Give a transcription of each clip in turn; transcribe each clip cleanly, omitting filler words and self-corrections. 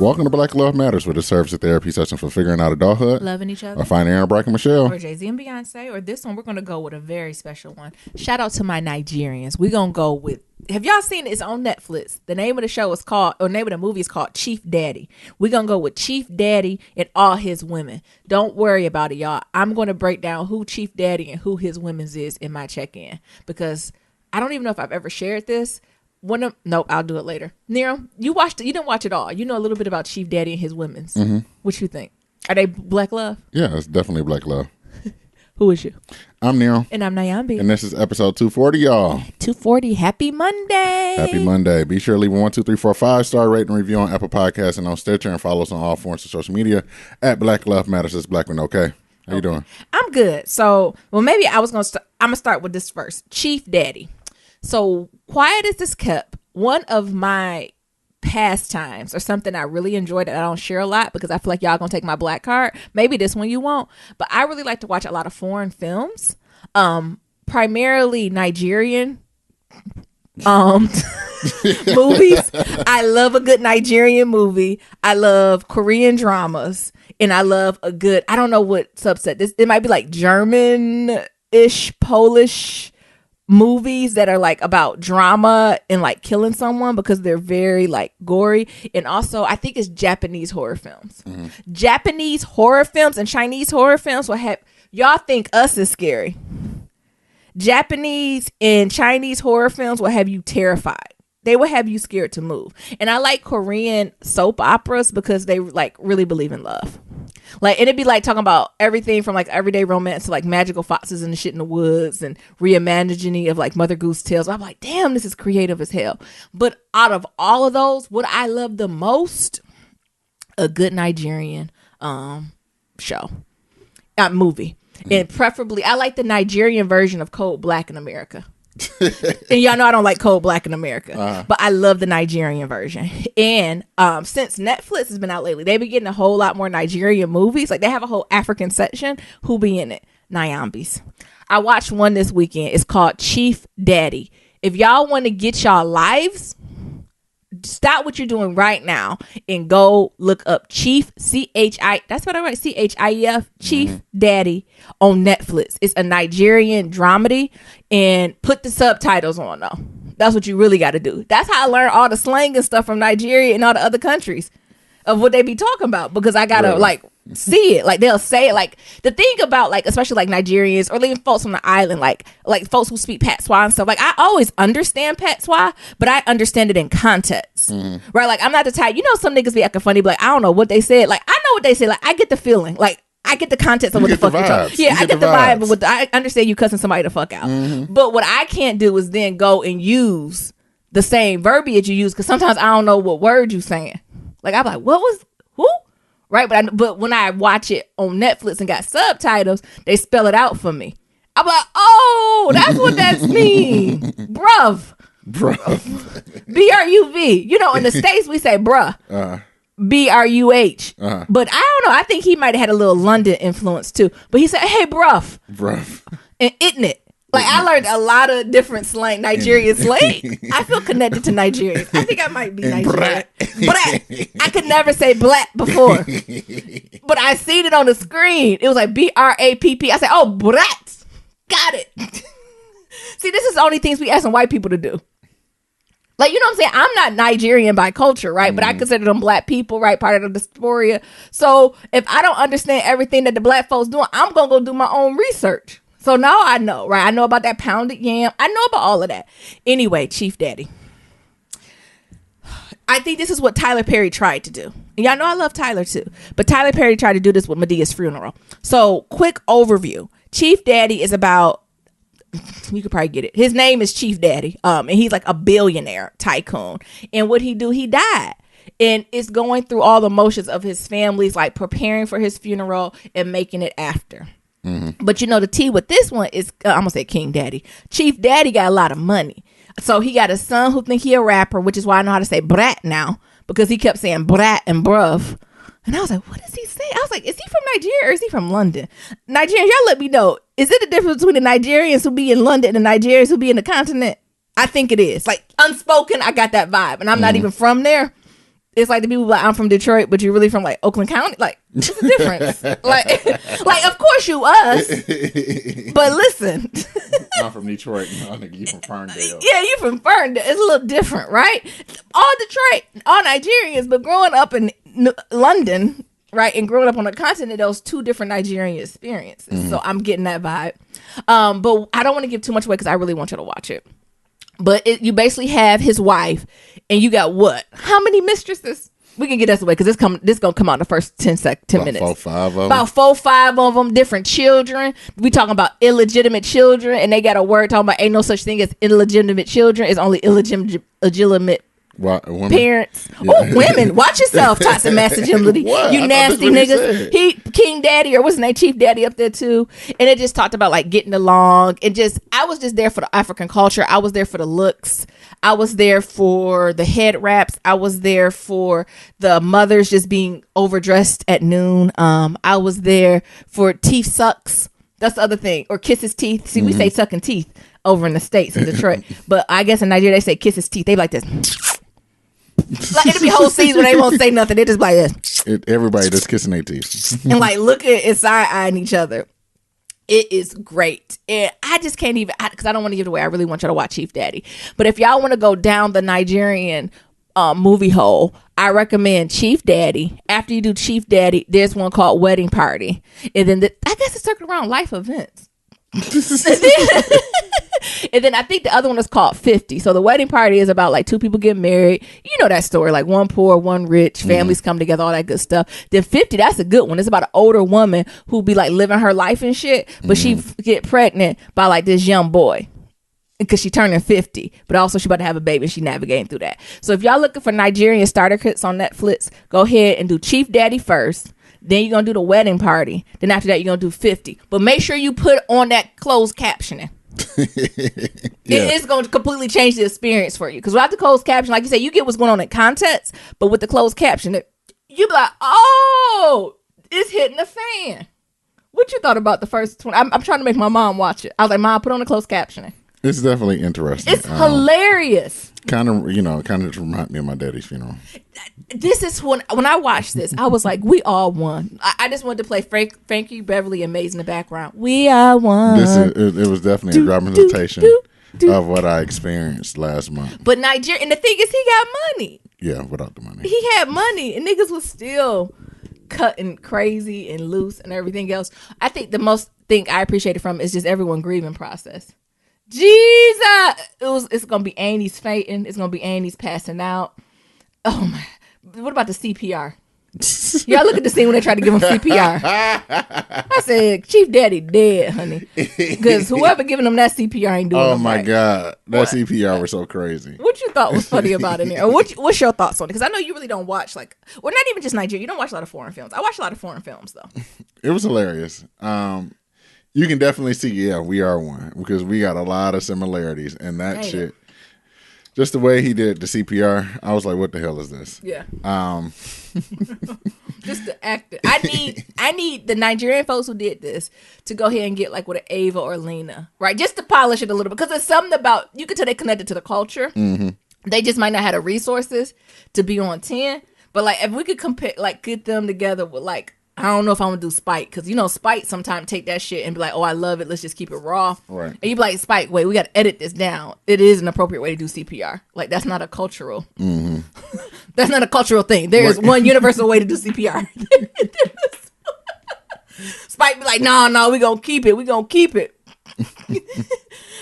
Welcome to Black Love Matters, where the service of therapy session for figuring out adulthood, loving each other, or finding Aaron, Brack, and Michelle, or Jay-Z and Beyonce, or this one we're going to go with a very special one. Shout out to my Nigerians. We're going to go with, have y'all seen it? It's on Netflix. The name of the show is called, or name of the movie is called Chief Daddy. We're going to go with Chief Daddy and all his women. Don't worry about it, y'all. I'm going to break down who Chief Daddy and who his women's is in my check-in, because I don't even know if I've ever shared this. Nope, I'll do it later. Nero, you watched it. You didn't watch it all. You know a little bit about Chief Daddy and his women's. Mm-hmm. What you think? Are they Black Love? Yeah, it's definitely Black Love. Who is you? I'm Nero. And I'm Nyambi. And this is episode 240, y'all. 240. Happy Monday. Happy Monday. Be sure to leave a 1, 2, 3, 4, 5-star rating and review on Apple Podcasts and on Stitcher, and follow us on all forms of social media at Black Love Matters. It's Black One, okay? How you doing? I'm good. So, maybe I'm going to start with this first. Chief Daddy. So, quiet as this kept, one of my pastimes, or something I really enjoy that I don't share a lot because I feel like y'all gonna take my black card. Maybe this one you won't, but I really like to watch a lot of foreign films, primarily Nigerian movies. I love a good Nigerian movie. I love Korean dramas, and I love a good, I don't know what subset this, it might be like German-ish, Polish movies that are like about drama and like killing someone, because they're very like gory. And also I think it's Japanese horror films. Mm-hmm. Japanese horror films and Chinese horror films will have y'all think us is scary. Japanese and Chinese horror films will have you terrified. They will have you scared to move. And I like Korean soap operas because they like really believe in love. Like, and it'd be like talking about everything from like everyday romance to like magical foxes and the shit in the woods and reimagining of like Mother Goose tales. I'm like, damn, this is creative as hell. But out of all of those, what I love the most, a good Nigerian movie. And preferably, I like the Nigerian version of Cold Black in America. And y'all know I don't like Cold Black in America, but I love the Nigerian version. And since Netflix has been out lately, they've been getting a whole lot more Nigerian movies. Like, they have a whole African section. Who be in it? Nyambis. I watched one this weekend. It's called Chief Daddy. If y'all want to get y'all lives, stop what you're doing right now and go look up Chief, that's what I write, CHIEF, Chief Daddy on Netflix. It's a Nigerian dramedy, and put the subtitles on though. That's what you really got to do. That's how I learned all the slang and stuff from Nigeria and all the other countries of what they be talking about, because I gotta like see it. Like, they'll say it. Like, the thing about like, especially like Nigerians or even folks from the island, like folks who speak patois and stuff, like, I always understand patois, but I understand it in context, right? Like, I'm not the type, you know, some niggas be acting funny, but like, I don't know what they said. Like, I know what they say. Like, I get the feeling. Like, I get the context of what the fuck you're talking. Yeah, I get the vibe, but I understand you cussing somebody the fuck out. But what I can't do is then go and use the same verbiage you use, because sometimes I don't know what word you saying. Like, I'm like, what was who? Right, but when I watch it on Netflix and got subtitles, they spell it out for me. I'm like, oh, that's what that means, bruv. BRUV. You know, in the States we say bruh, BRUH. But I don't know. I think he might have had a little London influence too. But he said, hey, bruv, and isn't it? Like, I learned a lot of different slang, Nigerian slang. I feel connected to Nigerians. I think I might be Nigerian. Brat. I could never say black before. But I seen it on the screen. It was like BRAPP. I said, oh, brat. Got it. See, this is the only things we asking white people to do. Like, you know what I'm saying? I'm not Nigerian by culture, right? But I consider them black people, right? Part of the diaspora. So if I don't understand everything that the black folks doing, I'm going to go do my own research. So now I know, right? I know about that pounded yam. I know about all of that. Anyway, Chief Daddy. I think this is what Tyler Perry tried to do. And y'all know I love Tyler too. But Tyler Perry tried to do this with Medea's funeral. So, quick overview. Chief Daddy is about, you could probably get it. His name is Chief Daddy. And he's like a billionaire tycoon. And what he do, he died. And it's going through all the motions of his family's like preparing for his funeral and making it after. But you know, the tea with this one is, I'm gonna say King Daddy. Chief Daddy got a lot of money. So he got a son who think he a rapper, which is why I know how to say brat now, because he kept saying brat and bruv. And I was like, what is he saying? I was like, is he from Nigeria or is he from London? Nigerians, y'all let me know. Is it a difference between the Nigerians who be in London and the Nigerians who be in the continent? I think it is. Like, unspoken, I got that vibe. And I'm not even from there. it's like the people like, I'm from Detroit, but you're really from like Oakland County. Like, what's the difference? like, of course you us, but listen. I'm from Detroit. No, nigga, you from Ferndale. Yeah, you from Ferndale. It's a little different, right? All Detroit, all Nigerians, but growing up in London, right, and growing up on the continent, those two different Nigerian experiences. Mm-hmm. So I'm getting that vibe. But I don't want to give too much away because I really want you to watch it. But you basically have his wife, and you got what? How many mistresses? We can get this away because this gonna come out in the first 10 minutes. About 4-5 of them, different children. We talking about illegitimate children, and they got a word talking about ain't no such thing as illegitimate children. It's only illegitimate women? Parents. Yeah. Oh, women. Watch yourself, toxic masculinity. You nasty niggas. He King Daddy, or what's his name, Chief Daddy up there too. And it just talked about like getting along. And just, I was just there for the African culture. I was there for the looks. I was there for the head wraps. I was there for the mothers just being overdressed at noon. I was there for teeth sucks. That's the other thing. Or kiss his teeth. See, we say sucking teeth over in the States in Detroit. But I guess in Nigeria they say kiss his teeth. They be like this. Like it'll be whole scenes where they won't say nothing. They just like this. Everybody just kissing their teeth. And like looking and side-eyeing each other. It is great. And I just can't even, because I don't want to give it away. I really want y'all to watch Chief Daddy. But if y'all want to go down the Nigerian movie hole, I recommend Chief Daddy. After you do Chief Daddy, there's one called Wedding Party. And then I guess it's circled around life events. And then I think the other one is called 50. So the Wedding Party is about like two people getting married. You know that story, like one poor, one rich, families come together, all that good stuff. Then 50, that's a good one. It's about an older woman who be like living her life and shit, but she get pregnant by like this young boy because she turning 50, but also she about to have a baby and she navigating through that. So if y'all looking for Nigerian starter kits on Netflix, go ahead and do Chief Daddy first. Then you're going to do the Wedding Party. Then after that, you're going to do 50. But make sure you put on that closed captioning. It's going to completely change the experience for you. Because without the closed caption, like you said, you get what's going on in context. But with the closed caption, you be like, oh, it's hitting the fan. What you thought about the first 20? I'm trying to make my mom watch it. I was like, Mom, put on the closed captioning. It's definitely interesting. It's hilarious. Kind of remind me of my daddy's funeral. This is when I watched this, I was like, we all won. I just wanted to play Frankie Beverly and Maze in the background. We are one. It was definitely a representation of what I experienced last month. But Nigeria, and the thing is, he got money. Yeah, without the money. He had money, and niggas was still cutting crazy and loose and everything else. I think the most thing I appreciated from it is just everyone grieving process. Jesus, it's gonna be Annie's fainting. It's gonna be Annie's passing out. Oh my! What about the CPR? Y'all look at the scene when they tried to give him CPR. I said, Chief Daddy dead, honey, because whoever giving him that CPR ain't doing. Oh my right. God, that CPR was so crazy. What you thought was funny about it? Or what's your thoughts on it? Because I know you really don't watch not even just Nigeria. You don't watch a lot of foreign films. I watch a lot of foreign films though. It was hilarious. You can definitely see, we are one because we got a lot of similarities and that shit. Just the way he did the CPR, I was like, "What the hell is this?" Yeah. Just the actor. I need the Nigerian folks who did this to go ahead and get like with an Ava or Lena, right? Just to polish it a little bit because there's something about you can tell they connected to the culture. Mm-hmm. They just might not have the resources to be on 10, but like if we could compare, like get them together with like. I don't know if I'm gonna do Spike because Spike sometimes take that shit and be like, oh, I love it. Let's just keep it raw. Right. And you be like, Spike, wait, we got to edit this down. It is an appropriate way to do CPR. Like that's not a cultural. Mm-hmm. That's not a cultural thing. There is one universal way to do CPR. Spike be like, no, we gonna keep it. We gonna keep it.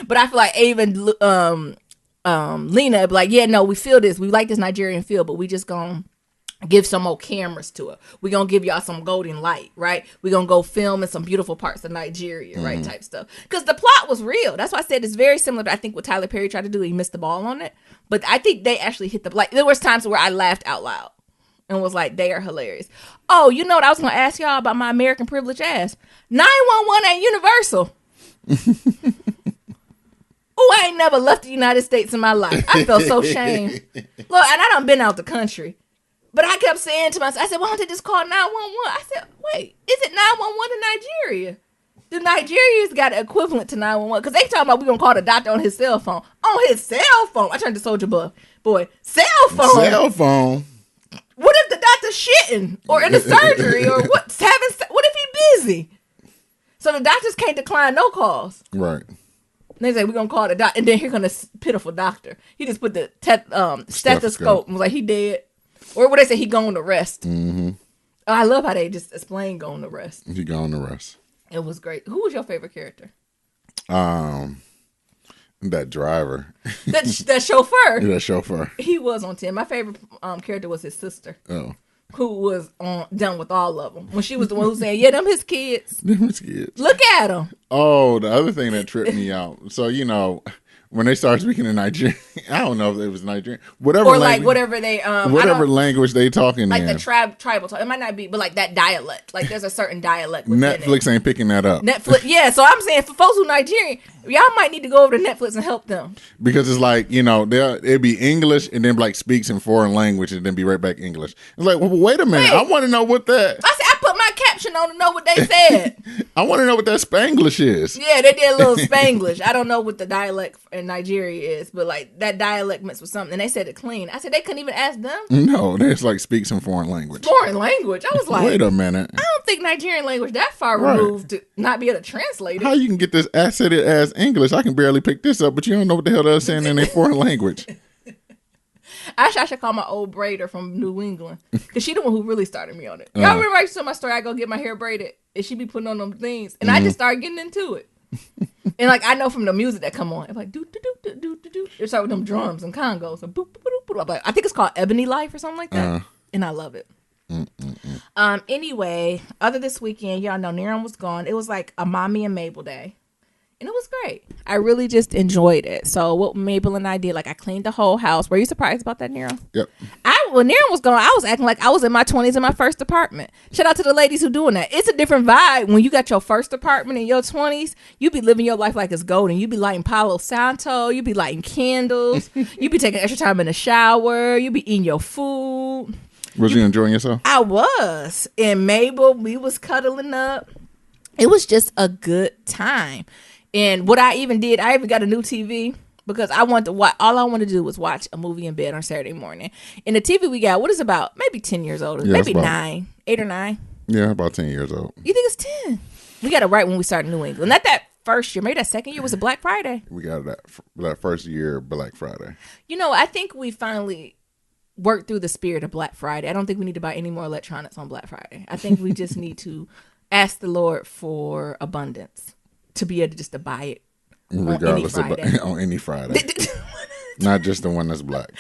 But I feel like Ava and Lena be like, yeah, no, we feel this. We like this Nigerian feel, but we just gonna give some more cameras to it. We're going to give y'all some golden light, right? We're going to go film in some beautiful parts of Nigeria, right? Type stuff. Because the plot was real. That's why I said it's very similar to, I think, what Tyler Perry tried to do. He missed the ball on it. But I think they actually hit there was times where I laughed out loud and was like, they are hilarious. Oh, you know what I was going to ask y'all about my American privilege ass? 911 ain't universal. Oh, I ain't never left the United States in my life. I felt so shamed. Look, and I done been out the country. But I kept saying to myself, I said, why don't they just call 911? I said, wait, is it 911 in Nigeria? The Nigerians got an equivalent to 911 because they talking about we going to call the doctor on his cell phone. On his cell phone. I turned to Soldier Boy. Cell phone. Cell phone. What if the doctor's shitting or in the surgery or what if he busy? So the doctors can't decline no calls. Right. They say, we're going to call the doctor. And then here comes this pitiful doctor. He just put the stethoscope and was like, he dead. Or what they say, he going to rest. Mm-hmm. I love how they just explain going to rest. He going to rest. It was great. Who was your favorite character? That driver. That chauffeur. That chauffeur. He was on 10. My favorite character was his sister. Oh. Who was done with all of them. When she was the one who was saying, yeah, them his kids. Them his kids. Look at them. Oh, the other thing that tripped me out. So, when they started speaking in Nigerian, I don't know if it was Nigerian. Whatever language they talking like in. the tribal talk. It might not be, but like that dialect. Like there's a certain dialect within Netflix ain't picking that up. Netflix, yeah. So I'm saying for folks who Nigerian, y'all might need to go over to Netflix and help them. Because it's like, it'd be English and then like speaks in foreign language and then be right back English. It's like, well, wait a minute. I want to know what that. I said, I put my caption on to know what they said. I want to know what that Spanglish is. Yeah, they did a little Spanglish. I don't know what the dialect in Nigeria is, but like that dialect mixed with something. And they said it clean. I said, they couldn't even ask them. No, it's like speaks in foreign language. Foreign language. I was like, wait a minute. I don't think Nigerian language that far removed to not be able to translate it. How you can get this assetted as English? I can barely pick this up, but you don't know what the hell they're saying in a foreign language. Actually, I should call my old braider from New England because she the one who really started me on it. Y'all remember I used to tell my story? I go get my hair braided and she be putting on them things, and I just started getting into it. And like I know from the music that come on, it's like do do do do do do. It start with them drums and congos and boop boop boop boop. Like I think it's called Ebony Life or something like that, and I love it. Anyway, other this weekend, y'all know Niram was gone. It was like a Mommy and Mabel day. And it was great. I really just enjoyed it. So what Mabel and I did, like I cleaned the whole house. Were you surprised about that, Niram? Yep. When Niram was gone, I was acting like I was in my 20s in my first apartment. Shout out to the ladies who doing that. It's a different vibe when you got your first apartment in your 20s. You be living your life like it's golden. You be lighting Palo Santo. You be lighting candles. You be taking extra time in the shower. You be eating your food. Was you enjoying yourself? I was. And Mabel, we was cuddling up. It was just a good time. And what I even did, I even got a new TV because I wanted to watch. All I wanted to do was watch a movie in bed on Saturday morning. And the TV we got, what is about maybe 10 years old, maybe 8 or 9. Yeah, about 10 years old. You think it's 10? We got it right when we started New England. Not that first year, maybe that second year was a Black Friday. We got that first year Black Friday. I think we finally worked through the spirit of Black Friday. I don't think we need to buy any more electronics on Black Friday. I think we just need to ask the Lord for abundance. To be able to buy it regardless on any Friday. Not just the one that's black.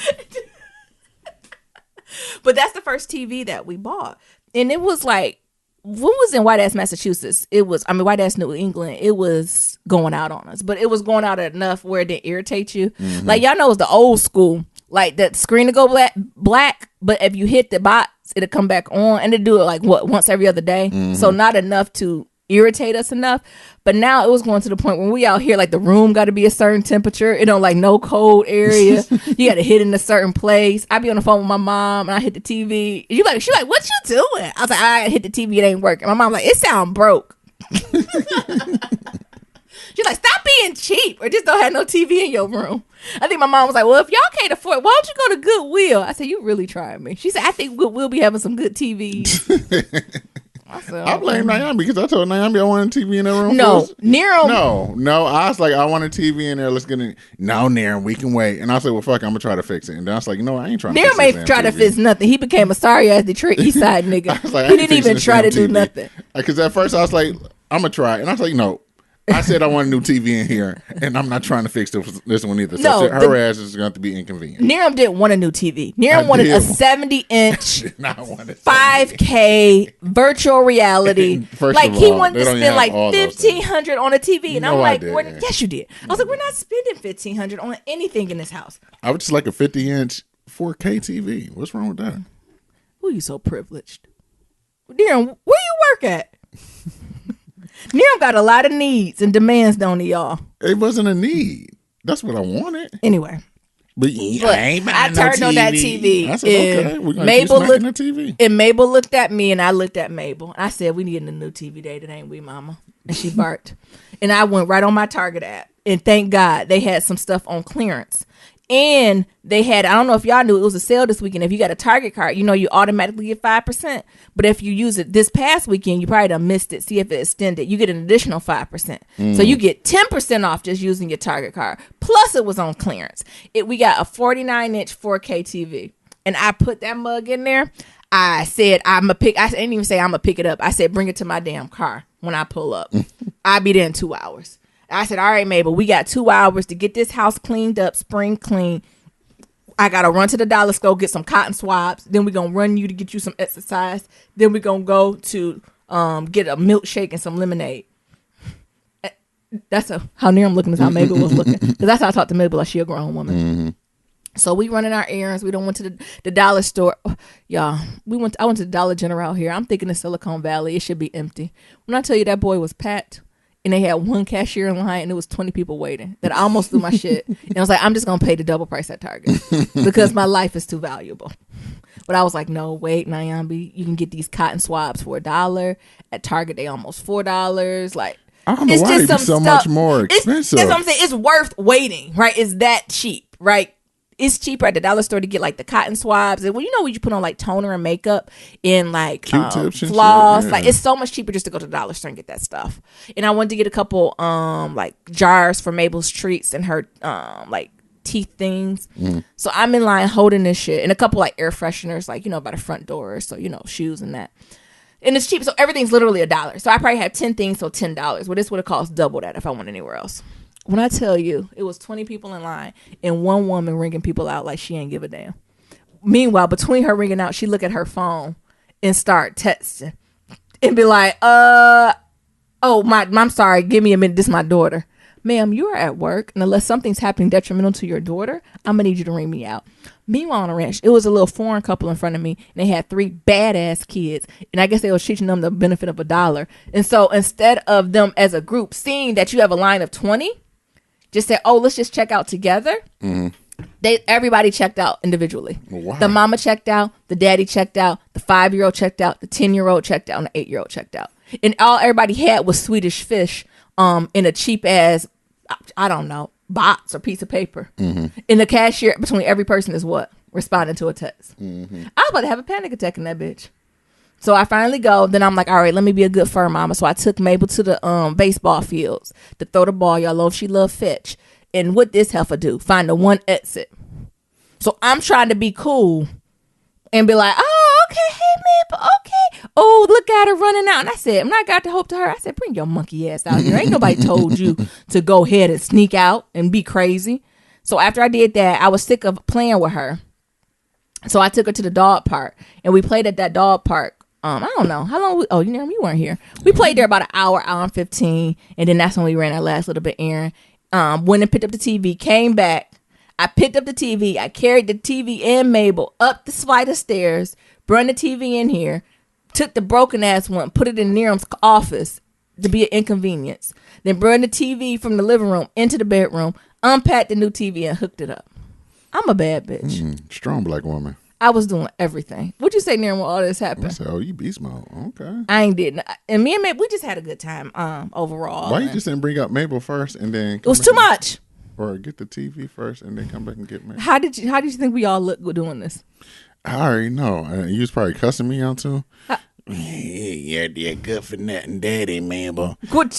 But that's the first TV that we bought. And it was like, when was in White Ass Massachusetts? White Ass New England, it was going out on us. But it was going out enough where it didn't irritate you. Mm-hmm. Like, y'all know it's the old school. Like, the screen to go black, but if you hit the box, it'll come back on. And they do it like, once every other day? Mm-hmm. So not enough to irritate us enough. But now it was going to the point when we out here, like the room got to be a certain temperature. It don't like no cold area. You got to hit in a certain place. I be on the phone with my mom and I hit the TV. She like, what you doing? I was like, I hit the TV. It ain't working. My mom like, it sound broke. She's like, stop being cheap or just don't have no TV in your room. I think my mom was like, well, if y'all can't afford it, why don't you go to Goodwill? I said, you really trying me. She said, I think Goodwill be having some good TVs. I blame Naomi because I told Naomi I wanted a TV in that room. No, Niram. No. I was like, I want a TV in there. Let's get it. No, Niram, we can wait. And I said, well, fuck, I'm gonna try to fix it. And then I was like, I ain't trying to fix it. Niram ain't try to fix nothing. He became a sorry ass Detroit East Side nigga. Like, he didn't even try to do nothing. Because at first I was like, I'm gonna try it. And I was like, no. I said I want a new TV in here, and I'm not trying to fix this one either. So her ass is going to be inconvenient. Niram didn't want a new TV. Niram wanted a 70-inch, 5K virtual reality. Like he wanted to spend like $1,500 on a TV, and I'm like, yes, you did. I was like, we're not spending $1,500 on anything in this house. I would just like a 50-inch 4K TV. What's wrong with that? Who you so privileged? Niram, where you work at? Niram got a lot of needs and demands, don't he, y'all? It wasn't a need. That's what I wanted. Anyway. But I turned on that TV. I said, okay, we're going to keep smacking the TV. And Mabel looked at me and I looked at Mabel. I said, we need a new TV today, ain't we, mama? And she barked. And I went right on my Target app. And thank God they had some stuff on clearance. And they had, I don't know if y'all knew, it was a sale this weekend. If you got a Target card, you know, you automatically get 5%. But if you use it this past weekend, you probably done missed it. See if it extended. You get an additional 5%. So you get 10% off just using your Target card. Plus it was on clearance. We got a 49-inch 4K TV. And I put that mug in there. I said, I didn't even say I'm going to pick it up. I said, bring it to my damn car when I pull up. I'll be there in 2 hours. I said, all right, Mabel, we got 2 hours to get this house cleaned up, spring clean. I got to run to the dollar store, get some cotton swabs. Then we're going to run you to get you some exercise. Then we're going to go to get a milkshake and some lemonade. That's how near I'm looking is how Mabel was looking. Because that's how I talk to Mabel, like she a grown woman. Mm-hmm. So we running our errands. We don't went to the dollar store. Y'all, I went to the Dollar General out here. I'm thinking of Silicon Valley. It should be empty. When I tell you that boy was packed. And they had one cashier in line, and it was 20 people waiting. That I almost threw my shit. And I was like, I'm just going to pay the double price at Target because my life is too valuable. But I was like, no, wait, Nyambi, you can get these cotton swabs for $1. At Target, they almost $4. Like, I don't know why it'd be so much more expensive. That's what I'm saying. It's worth waiting, right? It's that cheap, right? It's cheaper at the dollar store to get like the cotton swabs and when you put on like toner and makeup and like floss, like it's so much cheaper just to go to the dollar store and get that stuff. And I wanted to get a couple like jars for Mabel's treats and her like teeth things. So I'm in line holding this shit and a couple like air fresheners like by the front door, so shoes and that. And it's cheap, so everything's literally $1. So I probably had 10 things, so $10. Well, this would have cost double that if I went anywhere else. When I tell you, it was 20 people in line and one woman ringing people out like she ain't give a damn. Meanwhile, between her ringing out, she look at her phone and start texting and be like, I'm sorry, give me a minute. This is my daughter. Ma'am, you are at work, and unless something's happening detrimental to your daughter, I'm going to need you to ring me out. Meanwhile, on the ranch, it was a little foreign couple in front of me, and they had 3 badass kids, and I guess they were teaching them the benefit of $1. And so instead of them as a group seeing that you have a line of 20, just said, let's just check out together. Everybody checked out individually. Wow. The mama checked out, the daddy checked out, the 5-year-old checked out, the 10-year-old checked out, and the 8-year-old checked out. And all everybody had was Swedish fish in a cheap ass, I don't know, box or piece of paper. And the cashier between every person is what? Responding to a text. I was about to have a panic attack in that bitch. So I finally go. Then I'm like, all right, let me be a good fur mama. So I took Mabel to the baseball fields to throw the ball. Y'all know she love fetch. And what this heifer do? Find the one exit. So I'm trying to be cool and be like, oh, okay, hey, Mabel, okay. Oh, look at her running out. And I said, when I got to hope to her, I said, bring your monkey ass out here. Ain't nobody told you to go ahead and sneak out and be crazy. So after I did that, I was sick of playing with her. So I took her to the dog park. And we played at that dog park. I don't know how long. You weren't here. We played there about an hour and 15, and then that's when we ran our last little bit errand. Went and picked up the TV, came back. I picked up the TV. I carried the TV and Mabel up the flight of stairs, brought the TV in here, took the broken ass one, put it in Niram's office to be an inconvenience. Then brought the TV from the living room into the bedroom, unpacked the new TV and hooked it up. I'm a bad bitch. Strong black woman. I was doing everything. What'd you say, Niram, when all this happened? I said, you beast mode. Okay. I ain't did. And me and Mabel, we just had a good time overall. Why you just didn't bring up Mabel first and then... It was too much. Or get the TV first and then come back and get Mabel. How did you think we all look doing this? I already know. You was probably cussing me out too. Yeah, good for nothing, daddy, Mabel. Good.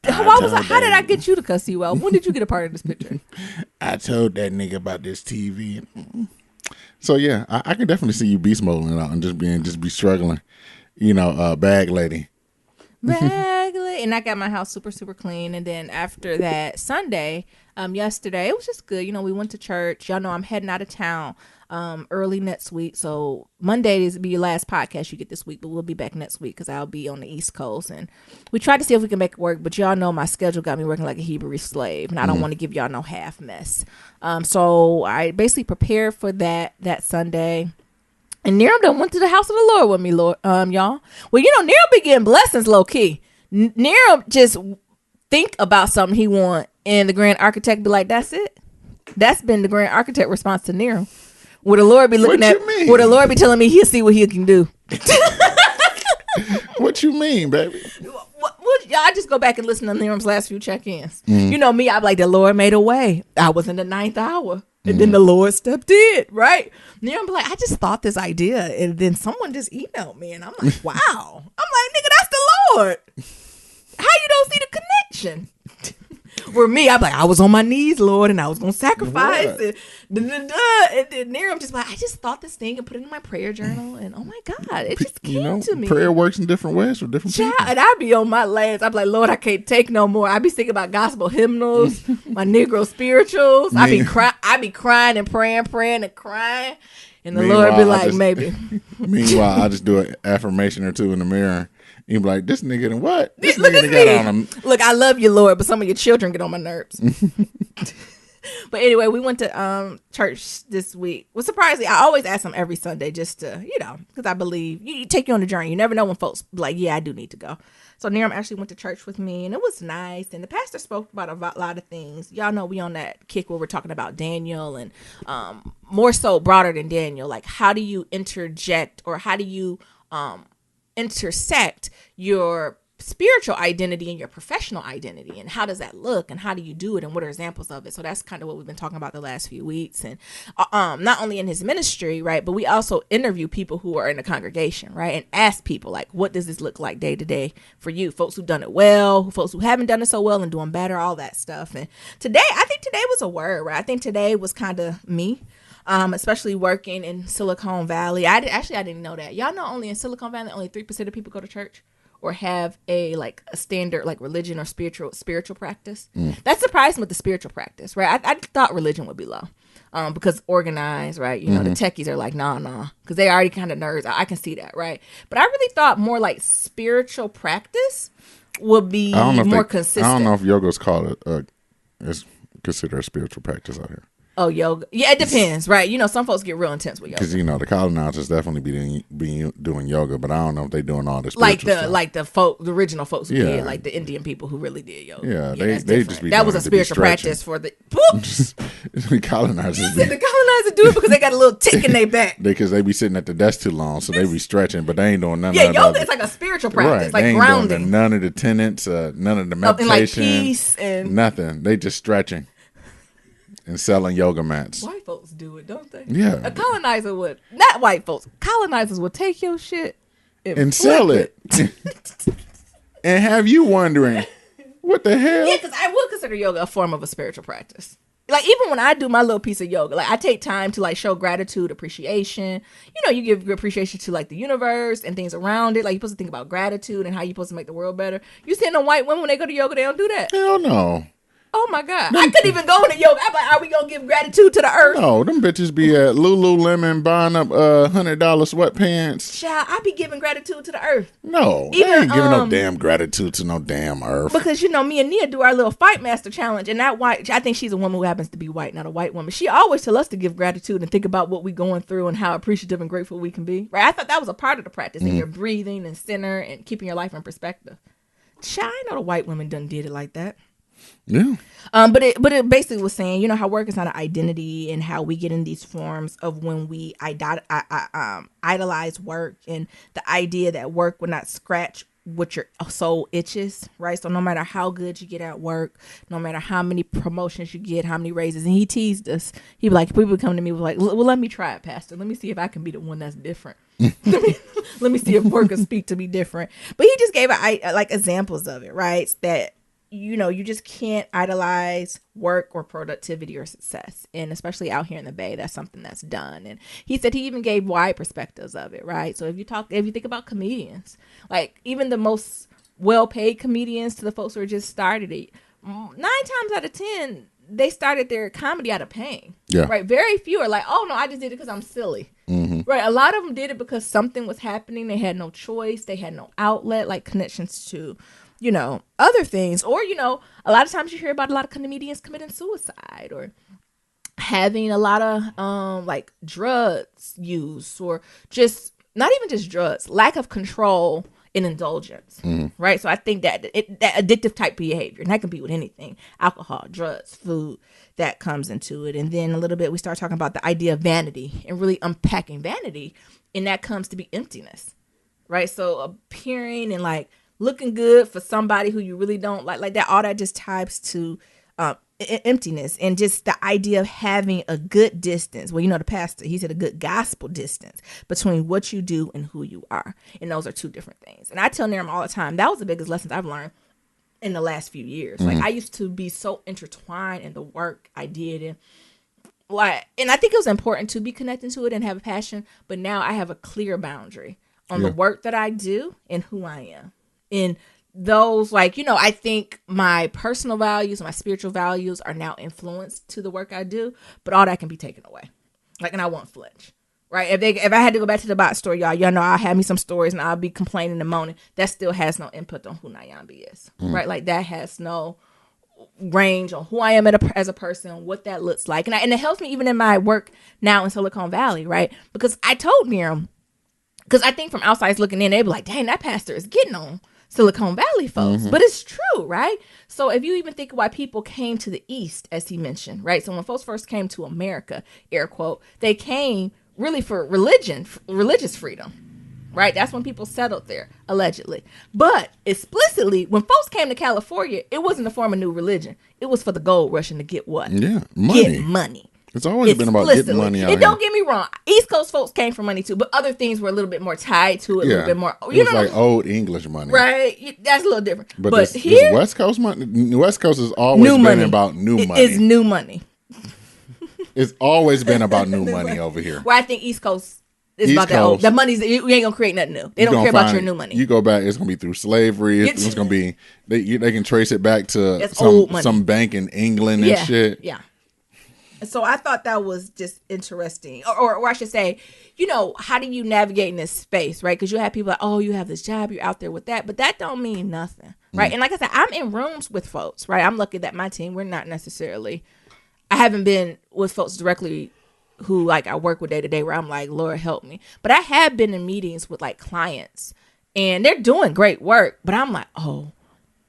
How did I get you to cuss you out? When did you get a part of this picture? I told that nigga about this TV. So yeah, I can definitely see you beast moding out and just be struggling, bag lady. Bag lady, and I got my house super super clean. And then after that Sunday, yesterday it was just good. We went to church. Y'all know I'm heading out of town early next week. So Monday is be your last podcast you get this week, but we'll be back next week because I'll be on the East Coast. And we tried to see if we can make it work, but y'all know my schedule got me working like a Hebrew slave, and I don't want to give y'all no half mess. So I basically prepared for that Sunday. And Niram done went to the house of the Lord with me, y'all. Well, Niram be getting blessings low key. Niram just think about something he want, and the grand architect be like, "That's it." That's been the grand architect response to Niram. Would the Lord be looking would the Lord be telling me he'll see what he can do? What you mean, baby? I just go back and listen to Niram's last few check-ins. You know me, I'm like, the Lord made a way. I was in the 9th hour. And then the Lord stepped in, right? And I'm like, I just thought this idea. And then someone just emailed me. And I'm like, wow. I'm like, nigga, that's the Lord. How you don't see the connection? For me, I'm like, I was on my knees, Lord, and I was going to sacrifice. And then I'm just like, I just thought this thing and put it in my prayer journal. And oh my God, it just came to me. Prayer works in different ways for different people. And I'd be on my last. I'm like, Lord, I can't take no more. I'd be thinking about gospel hymnals, my Negro spirituals. I'd be crying and praying and crying. And the Lord be like, maybe. Meanwhile, I just do an affirmation or two in the mirror. You be like, this nigga and what? This nigga got on him. Look, I love you, Lord, but some of your children get on my nerves. But anyway, we went to church this week. Well, surprisingly, I always ask them every Sunday just to, because I believe you take you on the journey. You never know when folks be like, yeah, I do need to go. So Niram actually went to church with me, and it was nice. And the pastor spoke about a lot of things. Y'all know we on that kick where we're talking about Daniel and more so broader than Daniel. Like, how do you interject or how do you intersect your spiritual identity and your professional identity, and how does that look, and how do you do it, and what are examples of it? So that's kind of what we've been talking about the last few weeks. And not only in his ministry, right, but we also interview people who are in the congregation, right, and ask people like, what does this look like day to day for you, folks who've done it well, folks who haven't done it so well and doing better, all that stuff. And I think today was a word, right? I think today was kind of me. Especially working in Silicon Valley. I didn't know that. Y'all know only in Silicon Valley, only 3% of people go to church or have a standard like religion or spiritual practice. That surprised me with the spiritual practice, right? I thought religion would be low because organized, right? The techies are like, nah, because they already kind of nerds. I can see that, right? But I really thought more like spiritual practice would be more consistent. I don't know if yoga's called is considered a spiritual practice out here. Oh, yoga. Yeah, it depends, right? Some folks get real intense with yoga. Because, the colonizers definitely be doing yoga, but I don't know if they're doing all this stuff. Like the original folks who did, like the Indian people who really did yoga. Yeah, they just be that was a spiritual practice for the colonizers. The colonizers do it because they got a little tick in their back. Because they be sitting at the desk too long, so they be stretching, but they ain't doing none of that. Yeah, yoga is like a spiritual practice, right. Like grounding. None of the tenets, none of the meditation. Like peace and nothing. They just stretching. And selling yoga mats. White folks do it, don't they? Yeah. A colonizer would, not white folks, colonizers would take your shit and sell it. And have you wondering, what the hell? Yeah, because I would consider yoga a form of a spiritual practice. Like, even when I do my little piece of yoga, like, I take time to, like, show gratitude, appreciation. You give appreciation to, like, the universe and things around it. Like, you're supposed to think about gratitude and how you're supposed to make the world better. You see, no white women, when they go to yoga, they don't do that. Hell no. Oh my God. I couldn't even go into yoga. I'm like, are we going to give gratitude to the earth? No, them bitches be at Lululemon buying up $100 sweatpants. Child, I be giving gratitude to the earth. No, even, they ain't giving no damn gratitude to no damn earth. Because, me and Nia do our little Fight Master challenge. And that white, I think she's a woman who happens to be white, not a white woman. She always tell us to give gratitude and think about what we're going through and how appreciative and grateful we can be. Right? I thought that was a part of the practice. And your breathing and center and keeping your life in perspective. Child, I know the white women done did it like that. Yeah. But it basically was saying, how work is not an identity and how we get in these forms of when we idolize work and the idea that work would not scratch what your soul itches, right? So no matter how good you get at work, no matter how many promotions you get, how many raises, and he teased us. He'd be like, people come to me with like, well, let me try it, Pastor. Let me see if I can be the one that's different. let me see if work can speak to me different. But he just gave like examples of it, right? That you just can't idolize work or productivity or success. And especially out here in the Bay, that's something that's done. And he said he even gave wide perspectives of it, right? So if you think about comedians, like even the most well-paid comedians to the folks who are just started it, 9 times out of 10, they started their comedy out of pain. Yeah. Right. Very few are like, oh no, I just did it because I'm silly. Mm-hmm. Right. A lot of them did it because something was happening. They had no choice. They had no outlet, like connections to other things, or, a lot of times you hear about a lot of comedians committing suicide or having a lot of, like drugs use, or just not even just drugs, lack of control and indulgence. Right. So I think that that addictive type behavior, and that can be with anything, alcohol, drugs, food, that comes into it. And then a little bit, we start talking about the idea of vanity and really unpacking vanity. And that comes to be emptiness. Right. So appearing and like, looking good for somebody who you really don't like that, all that just ties to emptiness, and just the idea of having a good distance. Well, the pastor, he said a good gospel distance between what you do and who you are. And those are two different things. And I tell Niram all the time, that was the biggest lessons I've learned in the last few years. Like, I used to be so intertwined in the work I did, and I think it was important to be connected to it and have a passion, but now I have a clear boundary on the work that I do and who I am. And those, I think my personal values, my spiritual values are now influenced to the work I do, but all that can be taken away. And I won't flinch, right? If I had to go back to the box story, y'all know I'll have me some stories and I'll be complaining and moaning. That still has no input on who Nyambi is, right? Like, that has no range on who I am as a person, what that looks like. And it helps me even in my work now in Silicon Valley, right? Because I told Niram, because I think from outside looking in, they'd be like, dang, that pastor is getting on Silicon Valley folks. But it's true, right? So if you even think of why people came to the East, as he mentioned, right? So when folks first came to America, air quote, they came really for religious freedom, right? That's when people settled there, allegedly. But explicitly, when folks came to California, it wasn't to form a new religion. It was for the gold rush and to get what? Yeah, money. Get money. It's always been about getting money out here. And don't get me wrong, East Coast folks came for money too, but other things were a little bit more tied to it, a little bit more. It was like old English money, right? That's a little different. But this West Coast money, West Coast has always been about new money. It's new money. It's always been about new money over here. Well, I think East Coast is about that old. The money's, you ain't gonna create nothing new. They don't care about your new money. You go back, it's gonna be through slavery. It's gonna be they can trace it back to some bank in England and shit. Yeah. So I thought that was just interesting, or I should say, how do you navigate in this space, right? Because you have people like, oh, you have this job, you're out there with that, but that don't mean nothing, right? And like I said, I'm in rooms with folks, right? I'm lucky that my team, we're not necessarily, I haven't been with folks directly who I work with day to day where I'm like, Lord help me. But I have been in meetings with clients and they're doing great work, but I'm like, oh,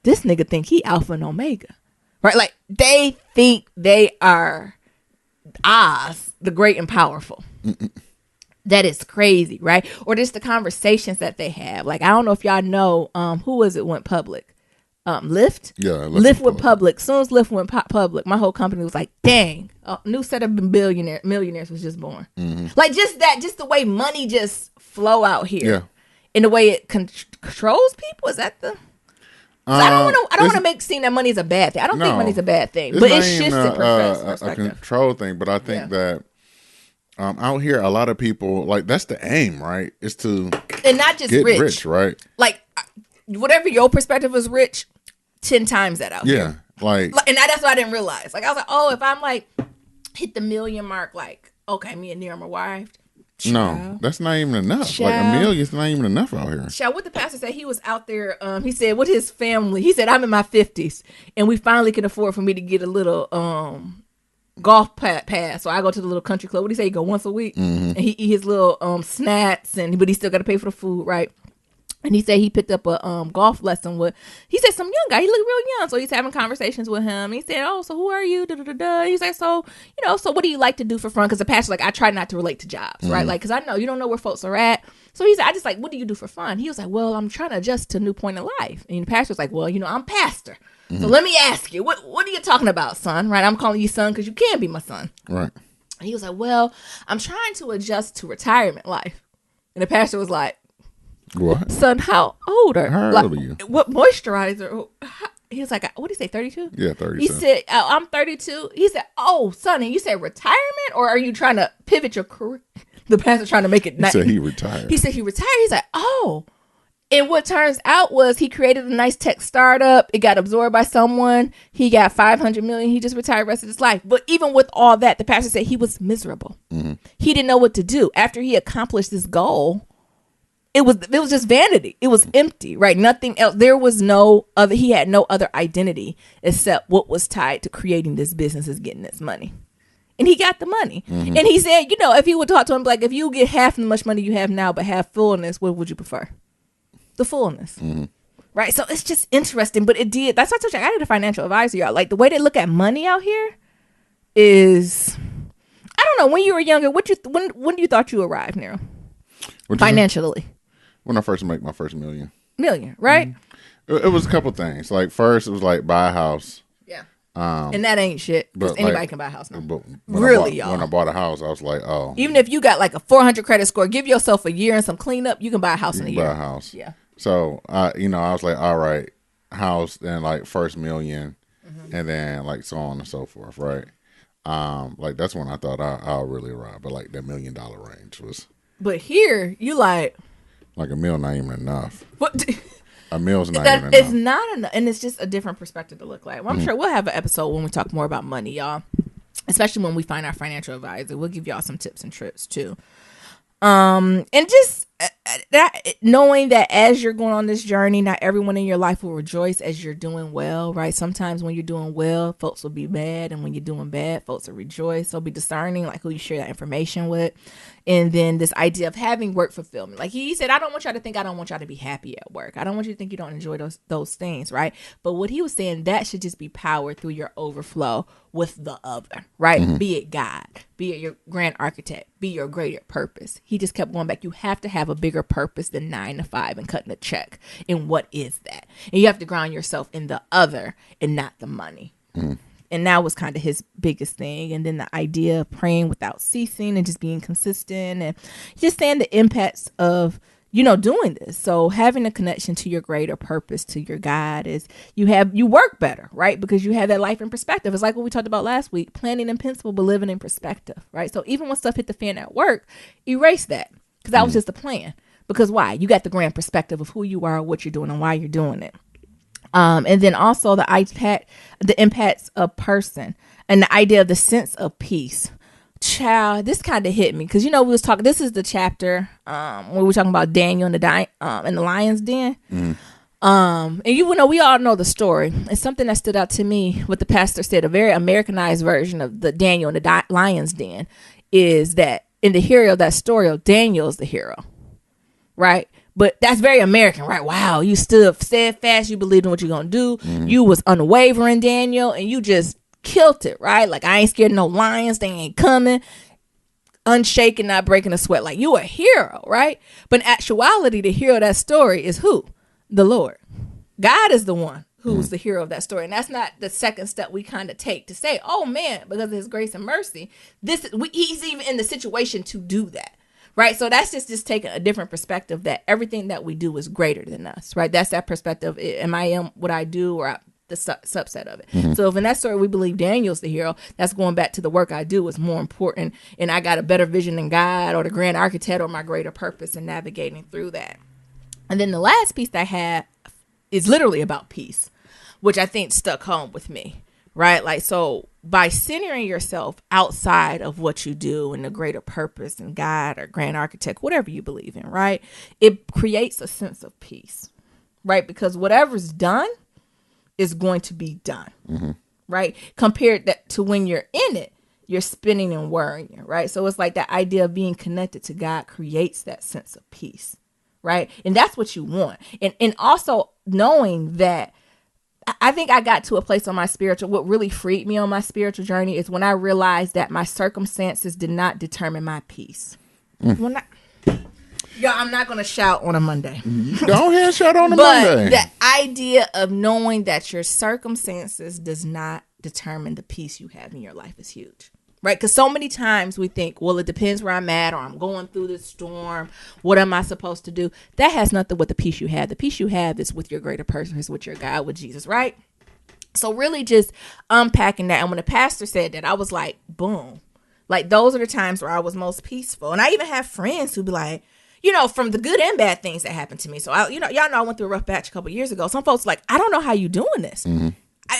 this nigga think he alpha and omega, right? Like, they think they are Oz, the great and powerful. That is crazy, right? Or just the conversations that they have. I don't know if y'all know, who was it went public? Lyft? Yeah, Lyft went public. As soon as Lyft went public, my whole company was like, dang, a new set of millionaires was just born. Just the way money just flow out here. Yeah. And the way it controls people. Is that the... I don't want to make seem that money is a bad thing. I don't think money's a bad thing, but it shifts in perspective. A control thing, but I think that out here, a lot of people that's the aim, right? Is to and not just get rich, right? Whatever your perspective is rich, 10 times that out here. And that's what I didn't realize. I was like, oh, if I'm hit the million mark, okay, me and Niram are wived. No, that's not even enough. $1 million's not even enough out here. Child, what the pastor said, he was out there, he said, with his family, he said, I'm in my 50s, and we finally can afford for me to get a little golf pass. So I go to the little country club. What do you say? He go once a week, and he eat his little snacks, but he still got to pay for the food, right? And he said he picked up a golf lesson with, he said, some young guy. He looked real young. So he's having conversations with him. He said, oh, so who are you? He's like, so what do you like to do for fun? Because the pastor's I try not to relate to jobs, right? Because I know you don't know where folks are at. So he said, I just what do you do for fun? He was like, well, I'm trying to adjust to a new point in life. And the pastor's like, well, I'm pastor. So let me ask you, what are you talking about, son? Right? I'm calling you son because you can be my son. Right. And he was like, well, I'm trying to adjust to retirement life. And the pastor was like, what? Son, how old are you? What moisturizer? He was like, what did he say, 32? Yeah, 32. He said, I'm 32. He said, oh, son, and you said retirement? Or are you trying to pivot your career? The pastor trying to make it nice. He said he retired. He said he retired. He's like, oh. And what turns out was he created a nice tech startup. It got absorbed by someone. He got $500 million. He just retired the rest of his life. But even with all that, the pastor said he was miserable. He didn't know what to do. After he accomplished this goal, it was just vanity. It was empty, right? Nothing else. There was no other. He had no other identity except what was tied to creating this business, is getting this money. And he got the money. And he said, if you would talk to him, if you get half as much money you have now, but have fullness, what would you prefer? The fullness. Right? So it's just interesting. But it did. That's why I told you, I did a financial advisor, y'all. The way they look at money out here is, I don't know. When you were younger, when you thought you arrived, Nero? Financially. When I first make my first million, right? It was a couple things. First, it was buy a house. Yeah. And that ain't shit, because But anybody like, can buy a house now. but Really, y'all. When I bought a house, I was like, oh, Even if you got like a 400 credit score, give yourself a year and some cleanup, you can buy a house in a year. buy a house. Yeah. So, I was like, all right, house, then like first million, and then like so on and so forth, right? Like that's when I thought I'll really arrive, but like that $1 million range was. But here, you like $1 million not even enough. What? $1 million's not even enough. It's not enough, and it's just a different perspective to look like. Well, I'm sure we'll have an episode when we talk more about money, y'all. Especially when we find our financial advisor, we'll give y'all some tips and tricks too. And just that, knowing that as you're going on this journey, not everyone in your life will rejoice as you're doing well, right? Sometimes when you're doing well, folks will be mad, and when you're doing bad, folks will rejoice. So be discerning, like who you share that information with. And then this idea of having work fulfillment. Like he said, I don't want y'all to think I don't want y'all to be happy at work. I don't want you to think you don't enjoy those things, right? But what he was saying, that should just be powered through your overflow with the other, right? Be it God, be it your grand architect, be your greater purpose. He just kept going back. You have to have a bigger purpose than 9 to 5 and cutting a check. And what is that? And you have to ground yourself in the other and not the money. And that was kind of his biggest thing. And then the idea of praying without ceasing and just being consistent and just saying the impacts of, doing this. So having a connection to your greater purpose, to your God, is you work better, right? Because you have that life in perspective. It's like what we talked about last week, planning in principle, but living in perspective, right? So even when stuff hit the fan at work, erase that, because that was just a plan. Because why? You got the grand perspective of who you are, what you're doing, and why you're doing it. And then also the impacts of person, and the idea of the sense of peace. Child, this kind of hit me because we was talking. This is the chapter where we were talking about Daniel and the lion's den. And we all know the story. It's something that stood out to me. What the pastor said, a very Americanized version of the Daniel and the lion's den, is that in the hero of that story, Daniel is the hero, right? But that's very American, right? Wow, you stood steadfast. You believed in what you're going to do. You was unwavering, Daniel, and you just killed it, right? Like, I ain't scared of no lions. They ain't coming. Unshaken, not breaking a sweat. Like, you a hero, right? But in actuality, the hero of that story is who? The Lord. God is the one who's the hero of that story. And that's not the second step we kind of take to say, oh, man, because of his grace and mercy, he's even in the situation to do that. Right. So that's just taking a different perspective, that everything that we do is greater than us. Right. That's that perspective. Am I what I do, or the subset of it? So if in that story we believe Daniel's the hero, that's going back to the work I do is more important. And I got a better vision than God or the grand architect or my greater purpose in navigating through that. And then the last piece I had is literally about peace, which I think stuck home with me. Right. Like, so by centering yourself outside of what you do and the greater purpose and God or grand architect, whatever you believe in, right, it creates a sense of peace, right? Because whatever's done is going to be done, right? Compared to when you're in it, you're spinning and worrying, right? So it's like that idea of being connected to God creates that sense of peace, right? And that's what you want. And also knowing that, I think I got to a place on my what really freed me on my spiritual journey is when I realized that my circumstances did not determine my peace. I'm not going to shout on a Monday. Don't hear shout on a Monday. But the idea of knowing that your circumstances does not determine the peace you have in your life is huge. Right? Because so many times we think, well, it depends where I'm at, or I'm going through this storm. What am I supposed to do? That has nothing with the peace you have. The peace you have is with your greater person, is with your God, with Jesus, right? So really just unpacking that. And when the pastor said that, I was like, boom. Like, those are the times where I was most peaceful. And I even have friends who be like, from the good and bad things that happened to me. So, y'all know I went through a rough patch a couple years ago. Some folks like, I don't know how you doing this.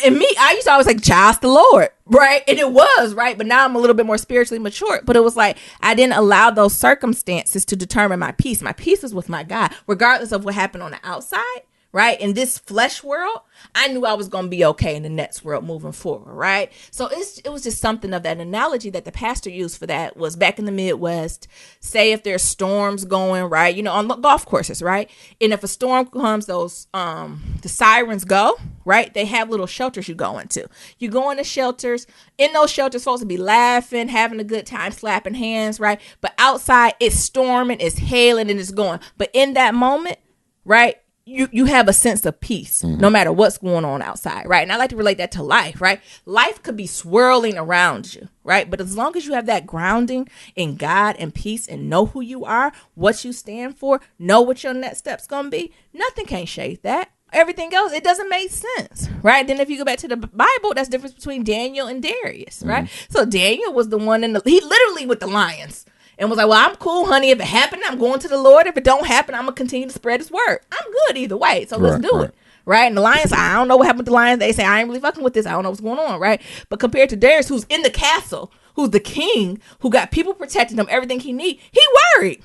And me, I used to always like, child's the Lord, right? And it was, right? But now I'm a little bit more spiritually mature. But it was like, I didn't allow those circumstances to determine my peace. My peace is with my God, regardless of what happened on the outside, right? In this flesh world, I knew I was going to be okay in the next world moving forward, right? So it was just something of that analogy that the pastor used for that was back in the Midwest. Say if there's storms going, right? On golf courses, right? And if a storm comes, those the sirens go, right? They have little shelters you go into. You go into shelters. In those shelters, folks will be laughing, having a good time, slapping hands, right? But outside, it's storming, it's hailing, and it's going. But in that moment, right? you have a sense of peace no matter what's going on outside, right? And I like to relate that to life, right? Life could be swirling around you, right? But as long as you have that grounding in God and peace and know who you are, what you stand for, know what your next step's gonna be, nothing can shake that. Everything else, it doesn't make sense, right? Then if you go back to the Bible, that's the difference between Daniel and Darius, right? So Daniel was the one he literally with the lions. And was like, well, I'm cool, honey. If it happened, I'm going to the Lord. If it don't happen, I'm going to continue to spread his word. I'm good either way. So let's do it. Right? And the lions, I don't know what happened with the lions. They say, I ain't really fucking with this. I don't know what's going on. Right? But compared to Darius, who's in the castle, who's the king, who got people protecting him, everything he need, he worried.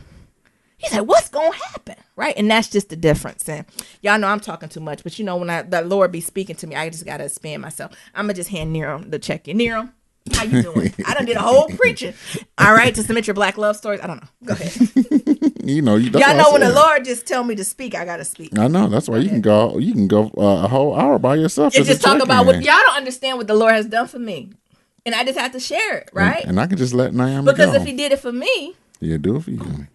He said, what's going to happen? Right? And that's just the difference. And y'all know I'm talking too much. But you know, when the Lord be speaking to me, I just got to expand myself. I'm going to just hand Nero the check in. Nero, how you doing? I done did a whole preaching. All right, to submit your black love stories. I don't know. Go ahead. You know, y'all know when the Lord just tell me to speak, I gotta speak. I know. That's why you can go. You can go a whole hour by yourself. And just talk about what y'all don't understand what the Lord has done for me, and I just have to share it, right? And I can just let Naomi because go. if He did it for me, He'll do it for you.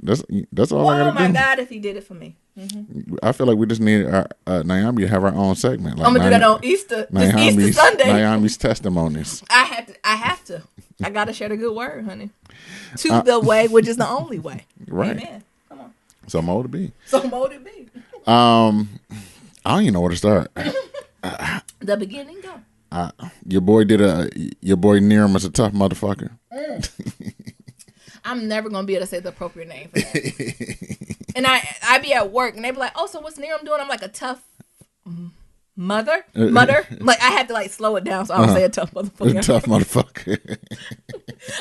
That's all I gotta do. Oh my God, if He did it for me. Mm-hmm. I feel like we just need Naomi to have her own segment. Like I'm gonna do that on Easter. Easter Sunday. Naomi's testimonies. I have to. I gotta share the good word, honey. To the way, which is the only way. Right. Amen. Come on. So more to be. I don't even know where to start. The beginning, go. Your boy Niram is a tough motherfucker. I'm never gonna be able to say the appropriate name for that. And I be at work and they be like, "Oh, so what's Niram doing?" I'm like, a tough mother. Like I have to like slow it down so I don't say a tough motherfucker. A tough motherfucker.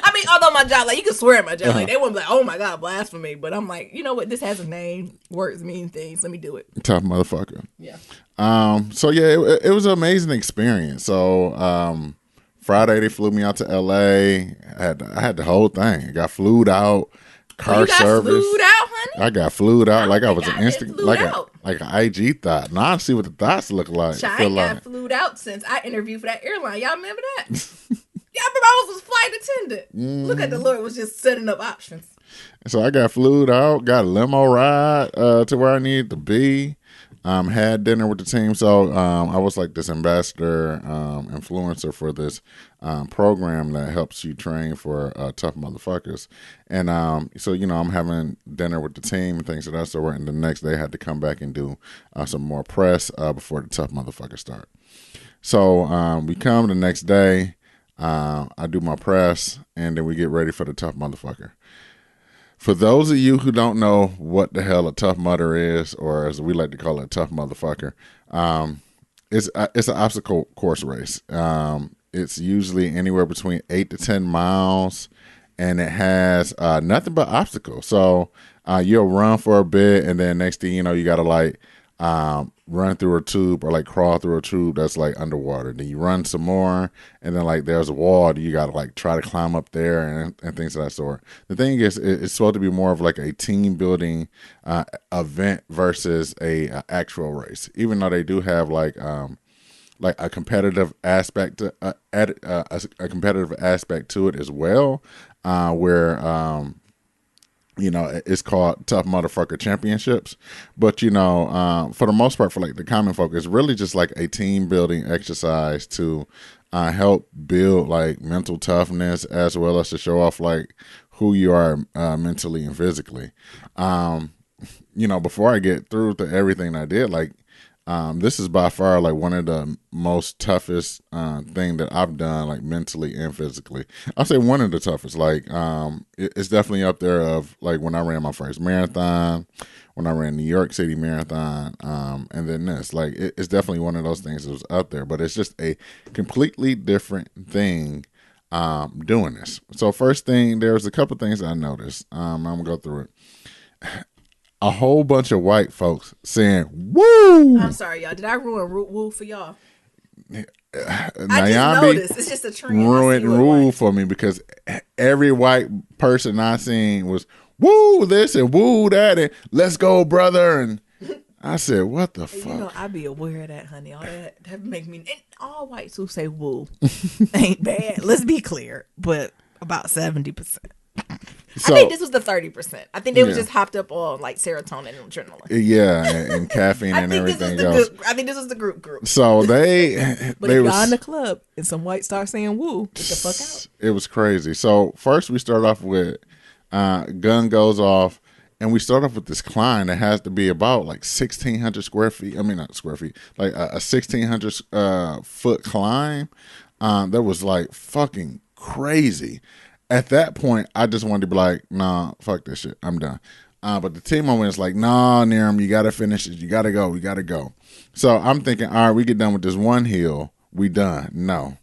I mean, although my job, like you can swear at my job, like they wouldn't be like, "Oh my God, blasphemy," but I'm like, you know what? This has a name. Words mean things. Let me do it. Tough motherfucker. Yeah. So yeah, it was an amazing experience. So Friday they flew me out to LA. I had the whole thing. I got flued out. Car service. Flued out, honey? I got flued out like I was an instant, like an IG thought. Now I see what the thoughts look like. I got flued out since I interviewed for that airline. Y'all remember that? Y'all remember I was a flight attendant. Look at the Lord was just setting up options. So I got flued out, got a limo ride to where I needed to be. Had dinner with the team. So I was like this ambassador, influencer for this program that helps you train for tough motherfuckers. And so, you know, I'm having dinner with the team and things of that sort. And the next day I had to come back and do some more press before the tough motherfuckers start. So we come the next day. I do my press and then we get ready for the tough motherfucker. For those of you who don't know what the hell a tough mudder is, or as we like to call it, a tough motherfucker, it's an obstacle course race. It's usually anywhere between 8 to 10 miles, and it has nothing but obstacles. So you'll run for a bit, and then next thing you know, you got to like run through a tube or like crawl through a tube that's like underwater. Then you run some more, and then like there's a wall that you got to like try to climb up there and things of that sort. The thing is, it's supposed to be more of like a team building event versus a actual race. Even though they do have like a competitive aspect to a competitive aspect to it as well, where you know, it's called Tough Motherfucker Championships. But, you know, for the most part, for like the common folk, it's really just like a team building exercise to help build like mental toughness as well as to show off like who you are mentally and physically. You know, before I get through to everything I did, like, this is by far like one of the most toughest thing that I've done, like mentally and physically. I'll say one of the toughest. Like it's definitely up there of like when I ran my first marathon, when I ran New York City Marathon, and then this. Like it's definitely one of those things that was up there. But it's just a completely different thing doing this. So first thing, there's a couple things I noticed. I'm gonna go through it. A whole bunch of white folks saying "woo." I'm sorry, y'all. Did I ruin "woo" for y'all? Naomi I just noticed. It's just a trend. Ruined "woo" for me because every white person I seen was "woo" this and "woo" that and "let's go, brother." And I said, "What the fuck?" You know, I be aware of that, honey. All that make me. And all whites who say "woo" ain't bad. Let's be clear, but about 70%. So, I think this was the 30%. I think they was just hopped up on like serotonin and adrenaline. Yeah, and caffeine and everything else. I think this was the group. So they But if y'all in the club and some white start saying woo, get the fuck out. It was crazy. So first we start off with gun goes off, and we start off with this climb that has to be about like 1,600 square feet. I mean, not square feet, like a 1,600 foot climb. That was like fucking crazy. At that point, I just wanted to be like, nah, fuck this shit. I'm done. But the team moment is like, nah, Niram, you got to finish it. You got to go. We got to go. So I'm thinking, all right, we get done with this one hill. We done. No.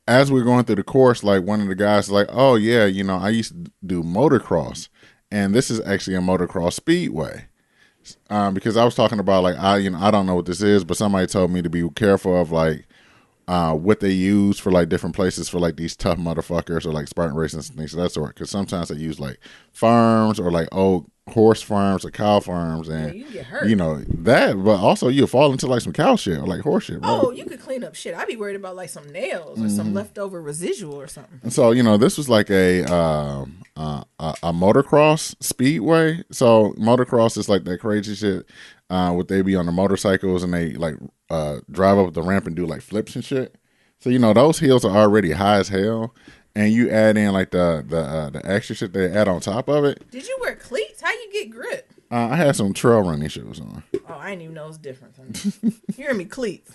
As we're going through the course, like one of the guys is like, oh, yeah, you know, I used to do motocross. And this is actually a motocross speedway. Because I was talking about like, I don't know what this is, but somebody told me to be careful of like, what they use for like different places for like these tough motherfuckers or like Spartan races and things of that sort. Because sometimes they use like farms or like old horse farms or cow farms, and you get hurt. You know that, but also you'll fall into like some cow shit or like horse shit. Oh, you could clean up shit. I'd be worried about like some nails or some leftover residual or something. And so this was like a motocross speedway. So motocross is like that crazy shit. What they be on the motorcycles and they like drive up the ramp and do like flips and shit. So those hills are already high as hell, and you add in like the extra shit they add on top of it. Did you wear cleats? How you get grip? I had some trail running shoes on. Oh, I didn't even know it was different. You hear me, cleats?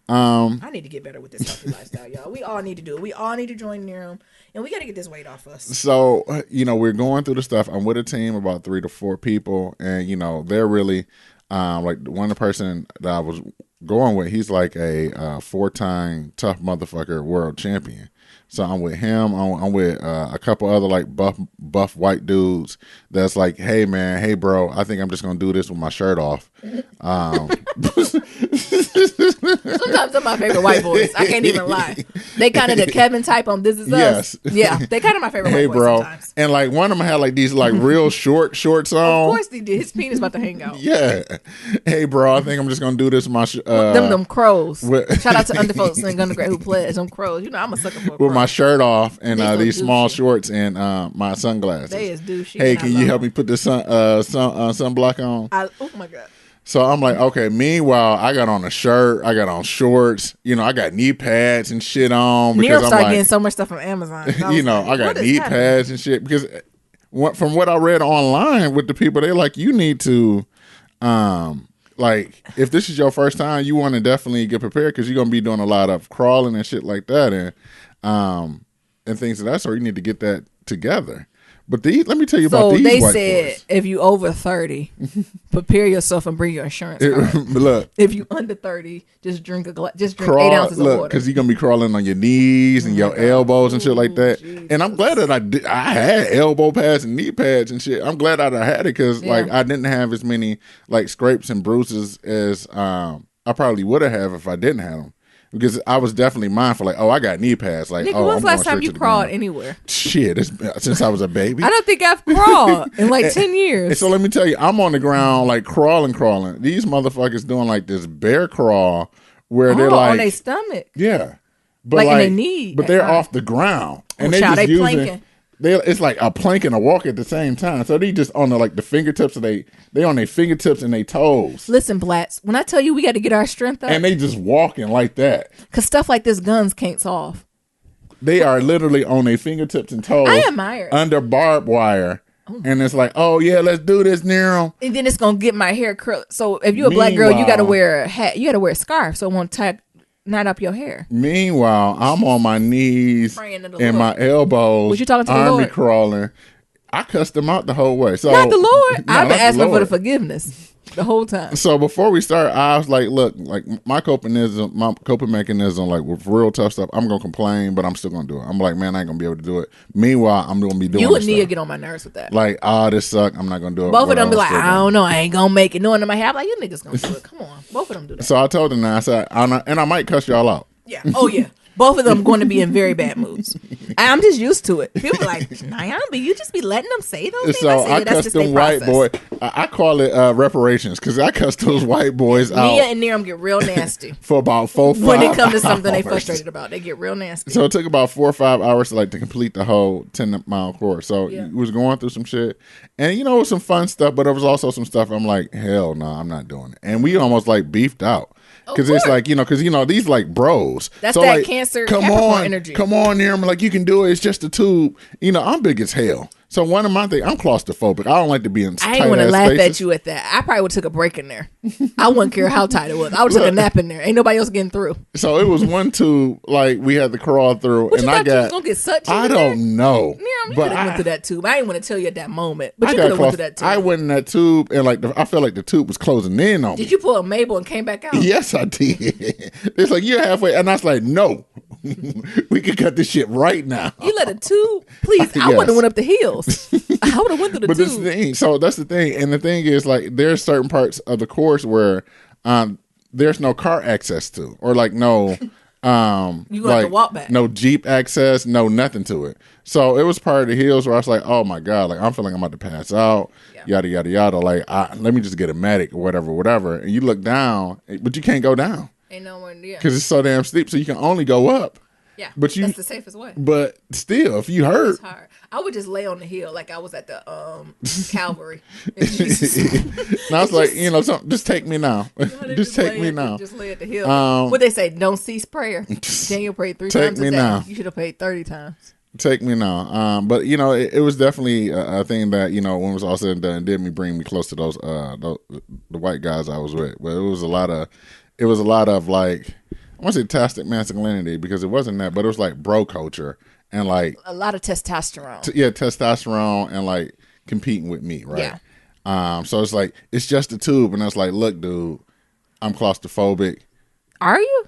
I need to get better with this healthy lifestyle, y'all. We all need to do it. We all need to join Niram, and we got to get this weight off us. So we're going through the stuff. I'm with a team about 3 to 4 people, and they're really. Like one person that I was going with, he's like a 4-time tough motherfucker world champion. So I'm with him. I'm with a couple other like buff white dudes. That's like, hey man, hey bro, I think I'm just gonna do this with my shirt off. Sometimes they're my favorite white boys. I can't even lie. They kind of the Kevin type on This Is Us. Yeah, they kind of my favorite white boys bro. Sometimes. And like one of them had like these like real shorts on. Of course he did. His penis about to hang out. Yeah. Hey bro, I think I'm just gonna do this with my them crows. Shout out to Underfolks and Undergrad who pledged them crows. I'm a sucker for a crow. With my shirt off and these small shorts and my sunglasses. They is douchey. Hey, can you help me put this sunblock on? Oh my god. So I'm like, okay, meanwhile, I got on a shirt, I got on shorts, I got knee pads and shit on. Because I'm getting so much stuff from Amazon. I got knee pads and shit. Because from what I read online with the people, they're like, you need to, like, if this is your first time, you want to definitely get prepared because you're going to be doing a lot of crawling and shit like that and things of that sort. You need to get that together. But let me tell you about these white boys. So they said if you over 30, prepare yourself and bring your insurance card. Look, if you under 30, just drink 8 ounces of water. Because you're gonna be crawling on your knees and your elbows and shit like that. Jesus. And I'm glad that I had elbow pads and knee pads and shit. I'm glad I had it because like I didn't have as many like scrapes and bruises as I probably would have if I didn't have them. Because I was definitely mindful, like, I got knee pads. Like, Nigga, when's the last time you crawled anywhere? Shit, since I was a baby. I don't think I've crawled in like 10 years. And so let me tell you, I'm on the ground, like, crawling. These motherfuckers doing, like, this bear crawl where they're, like... on their stomach. Yeah. But like in their knee. But they're off the ground. And they planking. It's like a plank and a walk at the same time. So they just on the fingertips of they on their fingertips and their toes. Listen, Blats, when I tell you we got to get our strength up. And they just walking like that. Because stuff like this guns can't solve. They are literally on their fingertips and toes. I admire it. Under barbed wire. Oh. And it's like, oh yeah, let's do this, Nero. And then it's going to get my hair curled. So if you're a black girl, you got to wear a hat. You got to wear a scarf so it won't knot up your hair. Meanwhile, I'm on my knees and my elbows. Was you talking to the army Lord? Crawling. I cussed them out the whole way. So not the Lord. I've been asking for the forgiveness the whole time. So before we start, I was like, look, like my coping mechanism, like with real tough stuff, I'm gonna complain, but I'm still gonna do it. I'm like, man, I ain't gonna be able to do it. Meanwhile, I'm gonna be doing. You and Nia get on my nerves with that. Like, this suck. I'm not gonna do it. Both of them be like, I don't know, I ain't gonna make it. Knowing in my head, I'm like, you niggas gonna do it. Come on, both of them do that. So I told them, I said, and I might cuss y'all out. Yeah. Oh yeah. both of them going to be in very bad moods. I'm just used to it. People are like, Nyambi, you just be letting them say those things. So I that's cuss just them their white process. boy. I call it reparations because I cuss those white boys out. Mia and Niram get real nasty for about 4-5 when it comes to something they hours. frustrated about. They get real nasty. So it took about 4 or 5 hours to complete the whole 10-mile course. So we was going through some shit, and it was some fun stuff, but there was also some stuff I'm like, hell no, I'm not doing it. And we almost beefed out. Because it's because these bros. That's so, that Cancer Capricorn energy. Come on, Niram, you can do it. It's just a tube. I'm big as hell. So one of my things, I'm claustrophobic. I don't like to be in I ain't want to laugh at you at that. I probably would took a break in there. I wouldn't care how tight it was. I would took a nap in there. Ain't nobody else getting through. So it was one tube we had to crawl through, What and you I thought got. you was gonna get such. I don't know. You could have went through that tube. I didn't want to tell you at that moment, but I you could have went through that tube. I went in that tube, and I felt like the tube was closing in on me. Did you pull a Mabel and came back out? Yes, I did. It's like you're halfway, and I was like, no. We could cut this shit right now. You let a tube? Please, I would have went up the hills. I would have went through the tube. This is the thing. So that's the thing. And the thing is, there's certain parts of the course where there's no car access to, or no you have to walk back. No Jeep access, no nothing to it. So it was part of the hills where I was like, oh my God, I'm feeling I'm about to pass out, yada, yada, yada. Let me just get a medic or whatever. And you look down, but you can't go down. Ain't no one, because it's so damn steep, so you can only go up. Yeah, but that's the safest way. But still, if you hurt, it's hard. I would just lay on the hill like I was at the Calvary. And I was like, just take me now. Just take me now. Just lay at the hill. What they say, don't cease prayer. Daniel prayed 3 times a day. Now. You should have prayed 30 times. Take me now. But it was definitely a thing that when it was all said and done, did bring me close to those the white guys I was with. But it was a lot of I want to say toxic masculinity, because it wasn't that, but it was bro culture and a lot of testosterone. Testosterone and competing with me, right? Yeah. So it's it's just a tube, and I was like, look, dude, I'm claustrophobic. Are you?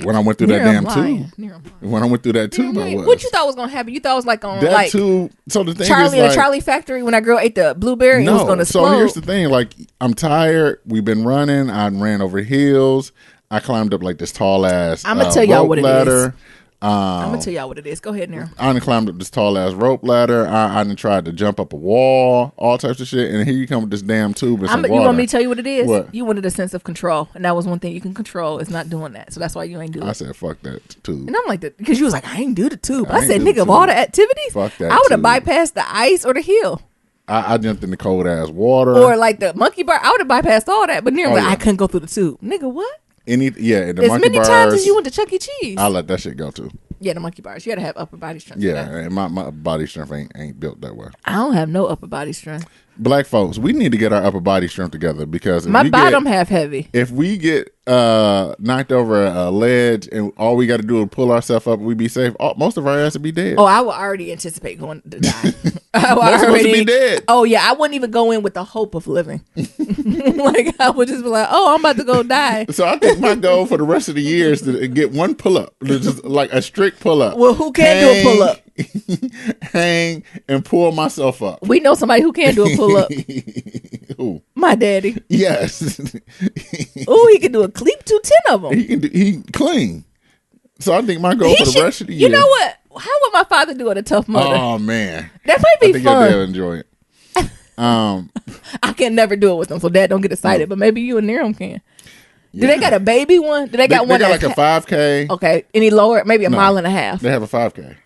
When I went through that damn tube. When I went through that tube, I was. What you thought was gonna happen? You thought it was on that tube. So the thing Charlie is, in the Charlie factory when that girl ate the blueberry, it was gonna explode. So here's the thing: I'm tired. We've been running. I ran over hills. I climbed up this tall ass. I'm gonna tell y'all what ladder. It is. I'm gonna tell y'all what it is. Go ahead, now. I done climbed up this tall ass rope ladder. I done tried to jump up a wall, all types of shit. And here you come with this damn tube and some water. You want me to tell you what it is? What? You wanted a sense of control, and that was one thing you can control is not doing that. So that's why you ain't do it. I said, fuck that tube. And I'm like, because you was like, I ain't do the tube. I said, nigga, of all the activities, fuck that I would have tube. bypassed the ice or the hill. I jumped in the cold ass water. Or the monkey bar. I would have bypassed all that. But near I couldn't go through the tube. Nigga, what? The as monkey many bars, times as you went to Chuck E. Cheese. I let that shit go too. Yeah, the monkey bars. You got to have upper body strength. Yeah, and my body strength ain't built that way. I don't have no upper body strength. Black folks, we need to get our upper body strength together, because my bottom half heavy. If we get knocked over a ledge and all we got to do is pull ourselves up, we be safe. Most of our ass would be dead. Oh, I would already anticipate going to die. Most of us would be dead. Oh yeah, I wouldn't even go in with the hope of living. I would just be like, oh, I'm about to go die. So I think my goal for the rest of the year is to get one pull up, just a strict pull up. Well, who can do a pull up? Hang and pull myself up. We know somebody who can do a pull up. Who? My daddy. Yes. Oh, he can do a cleap to 10 of them. He clean. So I think my goal for the rest of the year. You know what? How would my father do it a Tough Mudder? Oh man, that might be I think fun. They'll enjoy it. I can never do it with them, so Dad don't get excited. But maybe you and Niram can. Yeah. Do they got a baby one? Do they got one? They got a 5K. Okay, any lower? Maybe a mile and a half. They have a 5K.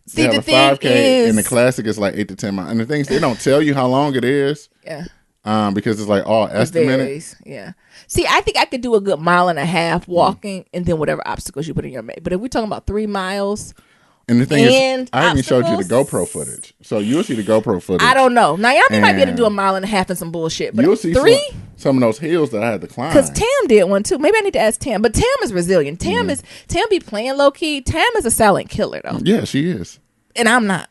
See, the thing 5K is, and the classic is 8 to 10 miles. And the thing is, they don't tell you how long it is. Yeah. Because it's all estimated. Yeah. See, I think I could do a good mile and a half walking, and then whatever obstacles you put in your mate. But if we're talking about 3 miles. And the thing is, I haven't showed you the GoPro footage. So you'll see the GoPro footage. I don't know. Naomi might be able to do a mile and a half and some bullshit. But you'll see 3? Some of those hills that I had to climb. Because Tam did one too. Maybe I need to ask Tam. But Tam is resilient. Tam be playing low key. Tam is a silent killer though. Yeah, she is. And I'm not.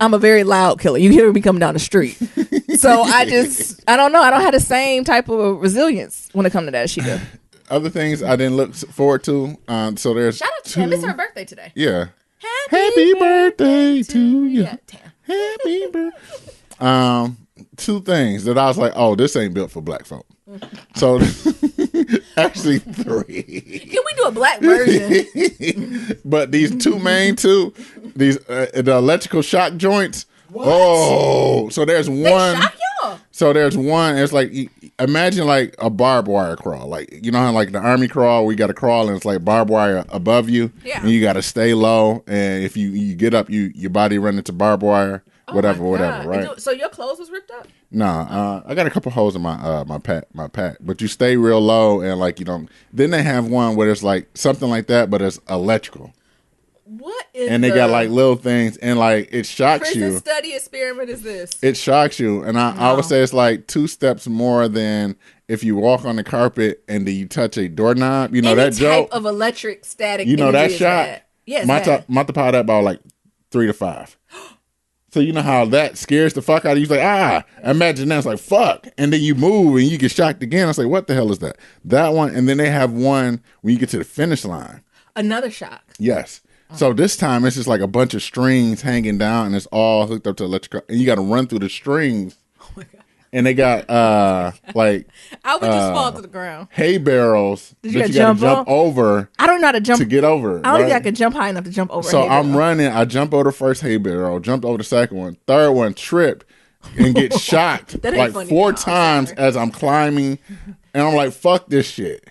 I'm a very loud killer. You hear me coming down the street. So I don't know. I don't have the same type of resilience when it comes to that as she does. Other things I didn't look forward to. So there's shout out to Tam. It's her birthday today. Yeah. Happy birthday to you. Yeah, Tam. Happy birthday. 2 things that I was like, oh, this ain't built for black folk. So Actually, 3. Can we do a black version? But these two main these the electrical shock joints. What? Oh, so there's They one. shock y'all. So there's one. It's like imagine like a barbed wire crawl. Like you know how like the army crawl, we got to crawl and it's like barbed wire above you, and you got to stay low. And if you get up, your body run into barbed wire. Whatever, right? So your clothes was ripped up? Nah, I got a couple holes in my pack, but you stay real low and like you don't. Then they have one where it's like something like that, but it's electrical. What is? And they got like little things, and like it shocks prison you. Study experiment is this? It shocks you, and I would say it's like 2 steps more than if you walk on the carpet and then you touch a doorknob. You know Any that type joke of electric static. You know that is shot. bad. Yes, multiply that by like 3 to 5. So you know how that scares the fuck out of you. It's like, imagine that's like, fuck. And then you move and you get shocked again. I was like, what the hell is that? That one. And then they have one when you get to the finish line. Another shock. Yes. So this time it's just like a bunch of strings hanging down and it's all hooked up to electrical. And you got to run through the strings. Oh my God. And they got like I would just fall to the ground. Hay barrels that you got to jump over. I don't know how to jump to get over. I don't think I could jump high enough to jump over. So I'm running. I jump over the first hay barrel, jumped over the second one, third one, tripped and get shocked like 4 times as I'm climbing, and I'm like, "Fuck this shit."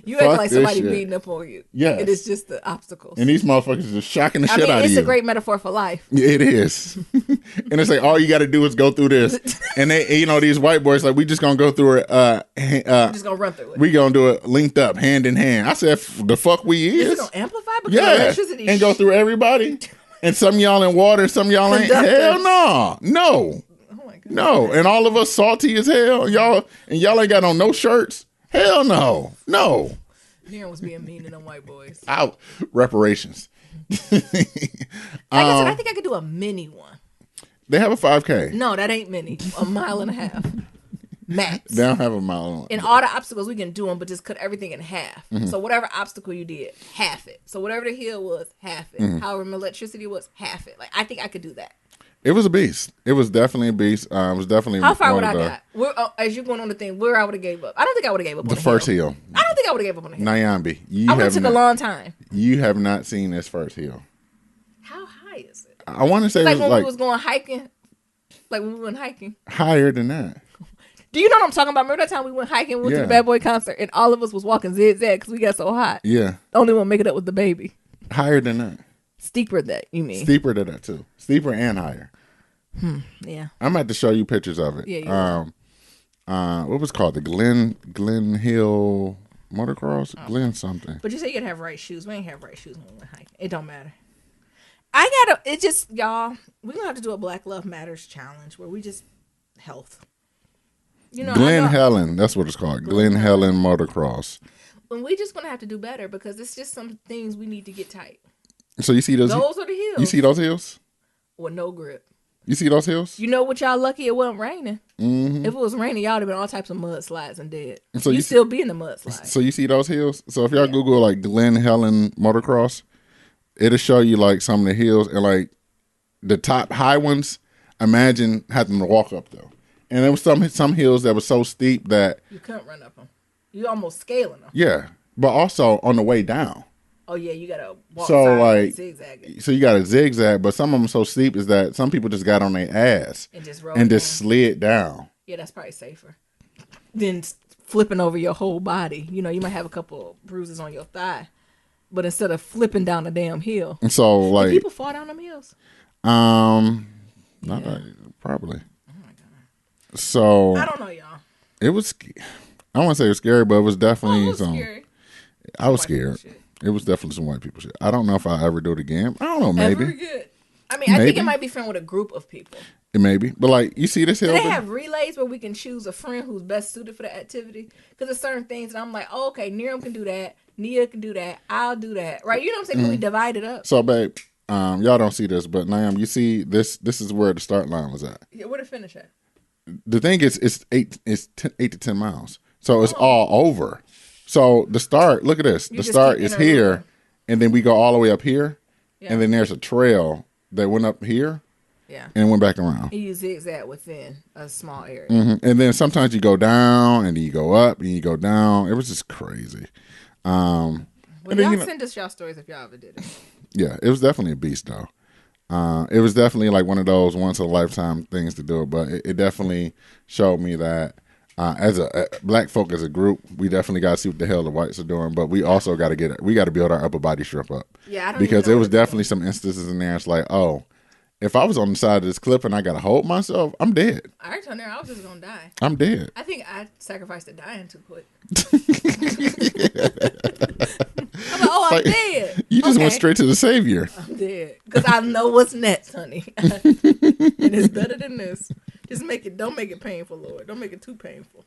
You act like somebody beating up on you. Yeah, it is just the obstacles. And these motherfuckers are just shocking the shit out of you. It's a great metaphor for life. It is. And it's like all you got to do is go through this. And they, these white boys like we just gonna go through it. We're just gonna run through it. We gonna do it linked up, hand in hand. I said, the fuck we is. Is it gonna amplify? Because electricity and go through everybody. And some of y'all in water, some of y'all ain't. Hell no. Oh my God. No. And all of us salty as hell. Y'all ain't got on no shirts. Hell no. Darren was being mean to them white boys. Out. Reparations. I think I could do a mini one. They have a 5K. No, that ain't mini. 1.5 miles. Max. They don't have a mile. And all the obstacles, we can do them, but just cut everything in half. Mm-hmm. So whatever obstacle you did, half it. So whatever the hill was, half it. Mm-hmm. However electricity was, half it. Like, I think I could do that. It was a beast. It was definitely a beast. It was definitely. How far would I got? As you're going on the thing, where I would have gave up. I don't think I would have gave up on the first hill. I don't think I would have gave up on the hill. Nyambi. I would have took a long time. You have not seen this first hill. How high is it? I want to say like when we was going hiking. Like when we went hiking. Higher than that. Do you know what I'm talking about? Remember that time we went hiking, we went to the Bad Boy concert, and all of us was walking zigzag because we got so hot. Yeah. The only one making it was the baby. Higher than that. Steeper than that, you mean? Steeper than that too. Steeper and higher. Yeah. I'm about to show you pictures of it. Yeah. What was it called? The Glen Hill motocross? Glen something. But you say you gotta have right shoes. We ain't have right shoes when we went hiking. It don't matter. Y'all, we're gonna have to do a Black Love Matters challenge where we just health. Glen Helen, that's what it's called. Glen Helen motocross. And we just gonna have to do better because it's just some things we need to get tight. So you see those? Those are the hills. You see those hills? With no grip. You see those hills? You know what, y'all lucky it wasn't raining. Mm-hmm. If it was raining, y'all would have been all types of mudslides and dead. So you still be in the mudslide. So you see those hills? So if y'all Google like Glen Helen motocross, it'll show you like some of the hills and like the top high ones. Imagine having to walk up though. And there was some hills that were so steep that you couldn't run up them. You almost scaling them. Yeah, but also on the way down. Oh yeah, you gotta walk and zigzag. So you gotta zigzag, but some of them so steep is that some people just got on their ass and just slid down. Yeah, that's probably safer than flipping over your whole body. You might have a couple bruises on your thigh, but instead of flipping down the damn hill. And so like people fall down them hills. Probably. Oh my God. So I don't know, y'all. It was. I don't want to say it was scary, but it was definitely scary. I was scared. It was definitely some white people shit. I don't know if I'll ever do it again. I don't know, maybe. I think it might be fun with a group of people. It may be. But like, you see this hill? Do they have relays where we can choose a friend who's best suited for the activity? Because there's certain things that I'm like, oh, okay, Niram can do that. Nia can do that. I'll do that. Right? You know what I'm saying? Can we divide it up? So, babe, y'all don't see this, but Niam, you see this is where the start line was at. Yeah, where the finish at? The thing is, it's 8 to 10 miles. So it's all over. So the start, look at this. The start is here, and then we go all the way up here, and then there's a trail that went up here, Yeah. And went back around. You zigzag within a small area. And then sometimes you go down and then you go up and you go down. It was just crazy. Well, and then, y'all send us y'all stories if y'all ever did it. Yeah, it was definitely a beast though. It was definitely like one of those once in a lifetime things to do it, but it definitely showed me that as a black folk as a group, we definitely got to see what the hell the whites are doing, but we also got to build our upper body strength up. Yeah, I don't because even know there was what to do. definitely some instances in there. It's like, oh, if I was on the side of this cliff and I got to hold myself, I'm dead. I already told her I was just gonna die. I'm dead. I think I sacrificed the dying too quick. I'm like, oh, I'm dead. You just went straight to the savior. I'm dead because I know what's next, honey. And it's better than this. Just don't make it painful, Lord. Don't make it too painful.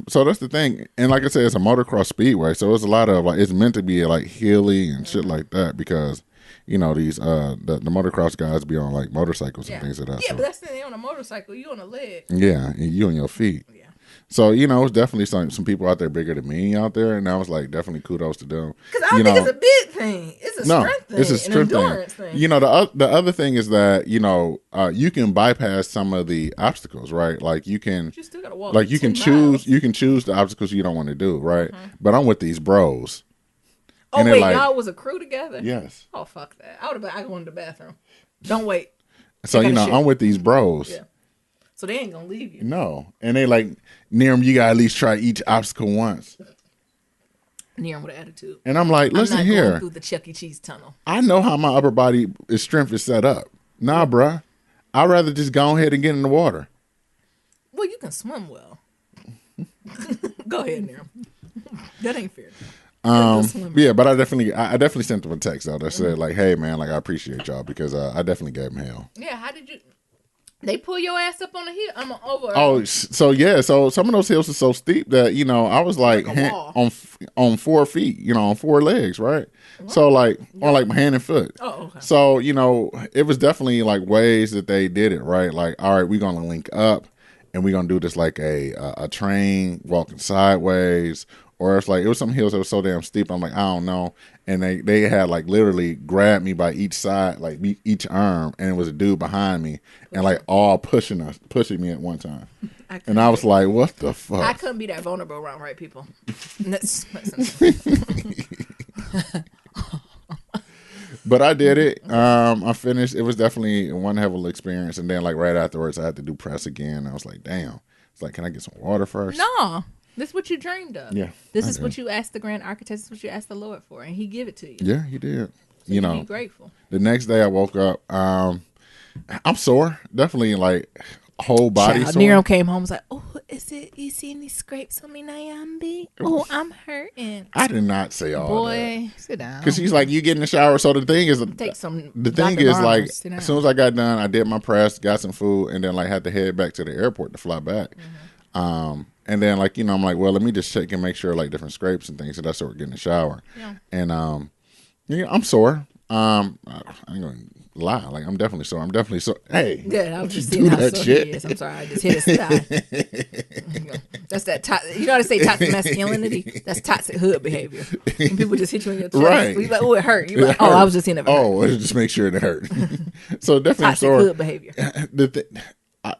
So that's the thing, and like I said, it's a motocross speedway, so it's a lot of like it's meant to be like hilly and shit like that because you know these the motocross guys be on like motorcycles and things of that. Yeah, but that's the thing. They on a motorcycle, you on a leg. Yeah, and you on your feet. Yeah. So, you know, it's definitely some people out there bigger than me out there. And I was like, definitely kudos to them. Because I don't think it's a big thing. It's a strength thing. It's a strength thing. You know, the other thing is that, you know, you can bypass some of the obstacles, right? Like you can, you still gotta walk like you can choose the obstacles you don't want to do, right? But I'm with these bros. Oh, wait, like, y'all was a crew together? Yes. Oh, fuck that. I would have been, I go in the bathroom. Don't wait. So, you know, I'm with these bros. Yeah. So they ain't gonna leave you. No. And they like, Niram, you gotta at least try each obstacle once. Niram with an attitude. And I'm like, listen I'm not here. Going through the Chuck E. Cheese tunnel. I know how my upper body strength is set up. Nah, bruh. I'd rather just go ahead and get in the water. Well, you can swim well. Go ahead, Niram. That ain't fair. Yeah, but I definitely sent them a text out that said like, hey man, like I appreciate y'all because I definitely gave them hell. Yeah, how did you? They pull your ass up on the hill. I'm over. Oh, so yeah. So some of those hills are so steep that you know I was like on 4 feet, you know, on 4 legs, right? What? So like on like my hand and foot. Oh, okay. So you know, it was definitely like ways that they did it, right? Like, all right, we're gonna link up and we're gonna do this like a train walking sideways. Or it's like it was some hills that were so damn steep. I'm like, I don't know. And they had like literally grabbed me by each side, like each arm, and it was a dude behind me, and like all pushing me at one time. And I was like, what the fuck? I couldn't be that vulnerable around right people. But I did it. I finished. It was definitely one hell of an experience. And then like right afterwards, I had to do press again. I was like, damn. It's like, can I get some water first? No. This is what you dreamed of. Yeah. This is what you asked the grand architect. This is what you asked the Lord for, and He give it to you. Yeah, He did. So you know, be grateful. The next day I woke up. I'm sore. Definitely like whole body sore. Niram came home and was like, "Oh, is it? You see any scrapes on me, Nyambi? Oh, I'm hurting." I did not say all that. Boy, sit down. Because she's like, you get in the shower. So the thing is, take some. The thing is, like, as soon as I got done, I did my press, got some food, and then like had to head back to the airport to fly back. And then, like, you know, I'm like, well, let me just check and make sure, like, different scrapes and things. So that's what we're getting in the shower. Yeah. And, yeah, I'm sore. I ain't going to lie. Like, I'm definitely sore. Hey. Yeah, I was just seeing how sore he is. I'm sorry. I just hit his thigh. That's that, you know how to say toxic masculinity? That's toxic hood behavior. When people just hit you in your chest. Right. You're like, oh, it hurt. You're like, oh, I was just seeing it. Oh, just make sure it hurt. So definitely toxic sore. hood behavior.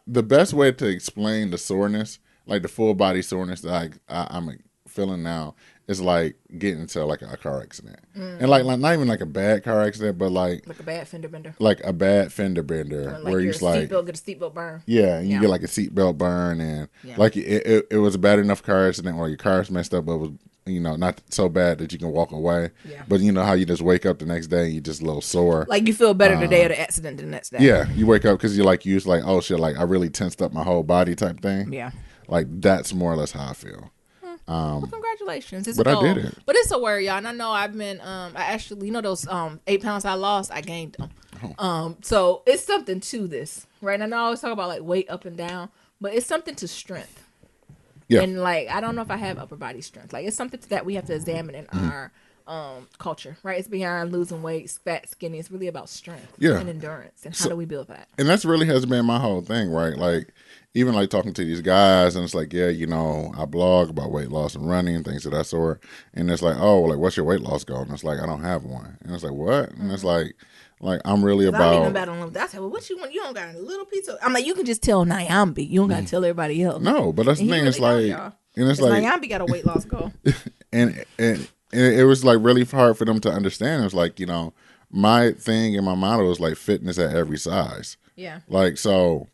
The best way to explain the soreness, like the full body soreness that I'm feeling now, is like getting into like a car accident, and like not even like a bad car accident, but like a bad fender bender, like a bad fender bender, like where you like get a seatbelt burn. Yeah, and you get like a seatbelt burn, and like it was a bad enough car accident where your car's messed up, but it was, you know, not so bad that you can walk away. Yeah. But you know how you just wake up the next day and you're just a little sore. Like you feel better the day of the accident than the next day. Yeah, you wake up because you're like oh shit, like I really tensed up my whole body type thing. Yeah. Like that's more or less how I feel. Well, congratulations. It's but I did it. But it's a worry, y'all. And I know I've been, I actually, you know, those 8 pounds I lost, I gained them. Oh. So it's something to this, right? And I know I always talk about like weight up and down, but it's something to strength. Yeah. And like, I don't know if I have upper body strength. Like it's something that we have to examine in our culture, right? It's beyond losing weight, fat, skinny. It's really about strength and endurance. And how do we build that? And that's really has been my whole thing, right? Like, even like talking to these guys, and it's like, yeah, you know, I blog about weight loss and running and things of that sort. And it's like, oh, like, what's your weight loss goal? And it's like, I don't have one. And it's like, what? And it's like, Like, I'm really I'm even about. about on. I said, well, what you want? You don't got a little pizza. I'm like, you can just tell Nyambi. You don't got to tell everybody else. No, but that's the And he thing. really It's don't, like, y'all. and it's Because like, Nyambi got a weight loss goal. and it was like really hard for them to understand. It was like, my thing and my motto is like fitness at every size. Yeah. Like, so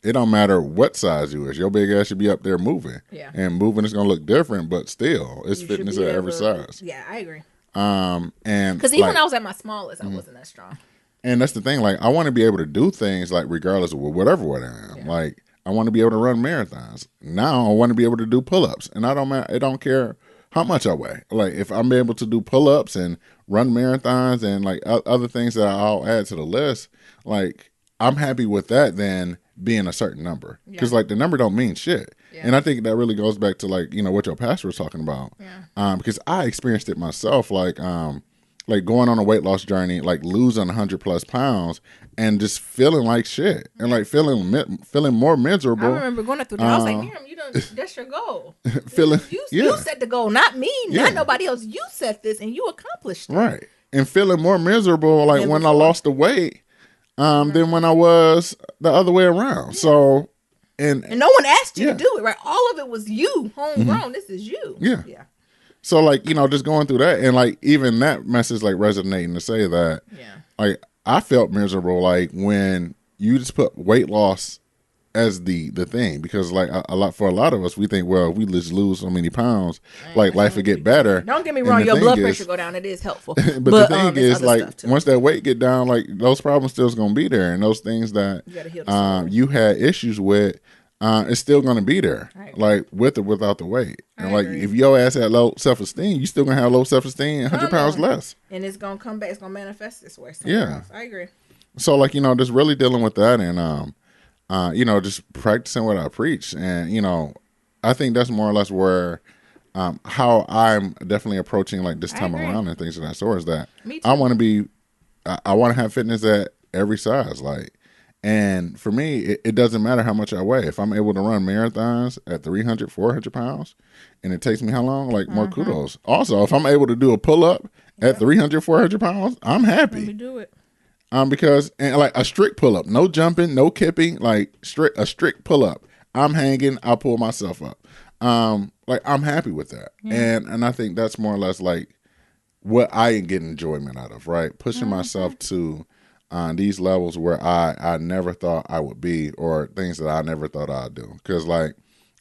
it don't matter what size you is. Your big ass should be up there moving. Yeah. And moving is gonna look different, but still, it's You fitness should be at every size. Yeah, I agree. And Because even like, when I was at my smallest, I wasn't that strong. and that's the thing. Like, I want to be able to do things like regardless of whatever what I am. Yeah. Like, I want to be able to run marathons. Now I want to be able to do pull ups, and I don't care how much I weigh. Like, if I'm able to do pull ups and run marathons and like other things that I'll add to the list, like, I'm happy with that than being a certain number. Because like the number don't mean shit. Yeah. And I think that really goes back to like, what your pastor was talking about. Yeah. Because I experienced it myself, like going on a weight loss journey, like losing 100+ pounds and just feeling like shit and like feeling more miserable. I remember going through that. I was like, Miriam, that's your goal. You set the goal, not me, not nobody else. You set this and you accomplished it. Right. And feeling more miserable like when I lost the weight than when I was the other way around. Yeah. So, and no one asked you to do it, right? All of it was you, homegrown. Mm-hmm. This is you. Yeah. Yeah. So, like, just going through that and, like, even that message, like, resonating to say that, like, I felt miserable, like, when you just put weight loss as the thing. Because, like, for a lot of us, we think, well, if we just lose so many pounds, like, life would get better. Don't get me wrong, your blood pressure go down. It is helpful. but the thing is, like, once that weight get down, like, those problems still going to be there. And those things that you had issues with, it's still going to be there, like with or without the weight. And like if your ass had low self-esteem, you still going to have low self-esteem, 100 pounds less. And it's going to come back. It's going to manifest this way. Yeah. Else. I agree. So like, just really dealing with that and, just practicing what I preach. And, I think that's more or less where how I'm definitely approaching like this time around and things of that sort is that I want to have fitness at every size. Like, and for me, it doesn't matter how much I weigh. If I'm able to run marathons at 300, 400 pounds, and it takes me how long? Like, more kudos. Also, if I'm able to do a pull-up at 300, 400 pounds, I'm happy. Let me do it. Because, and like a strict pull-up, no jumping, no kipping, like a strict pull-up. I'm hanging, I'll pull myself up. Like, I'm happy with that. Yeah. And I think that's more or less like what I get enjoyment out of, right? Pushing myself to these levels where I never thought I would be, or things that I never thought I'd do. Because like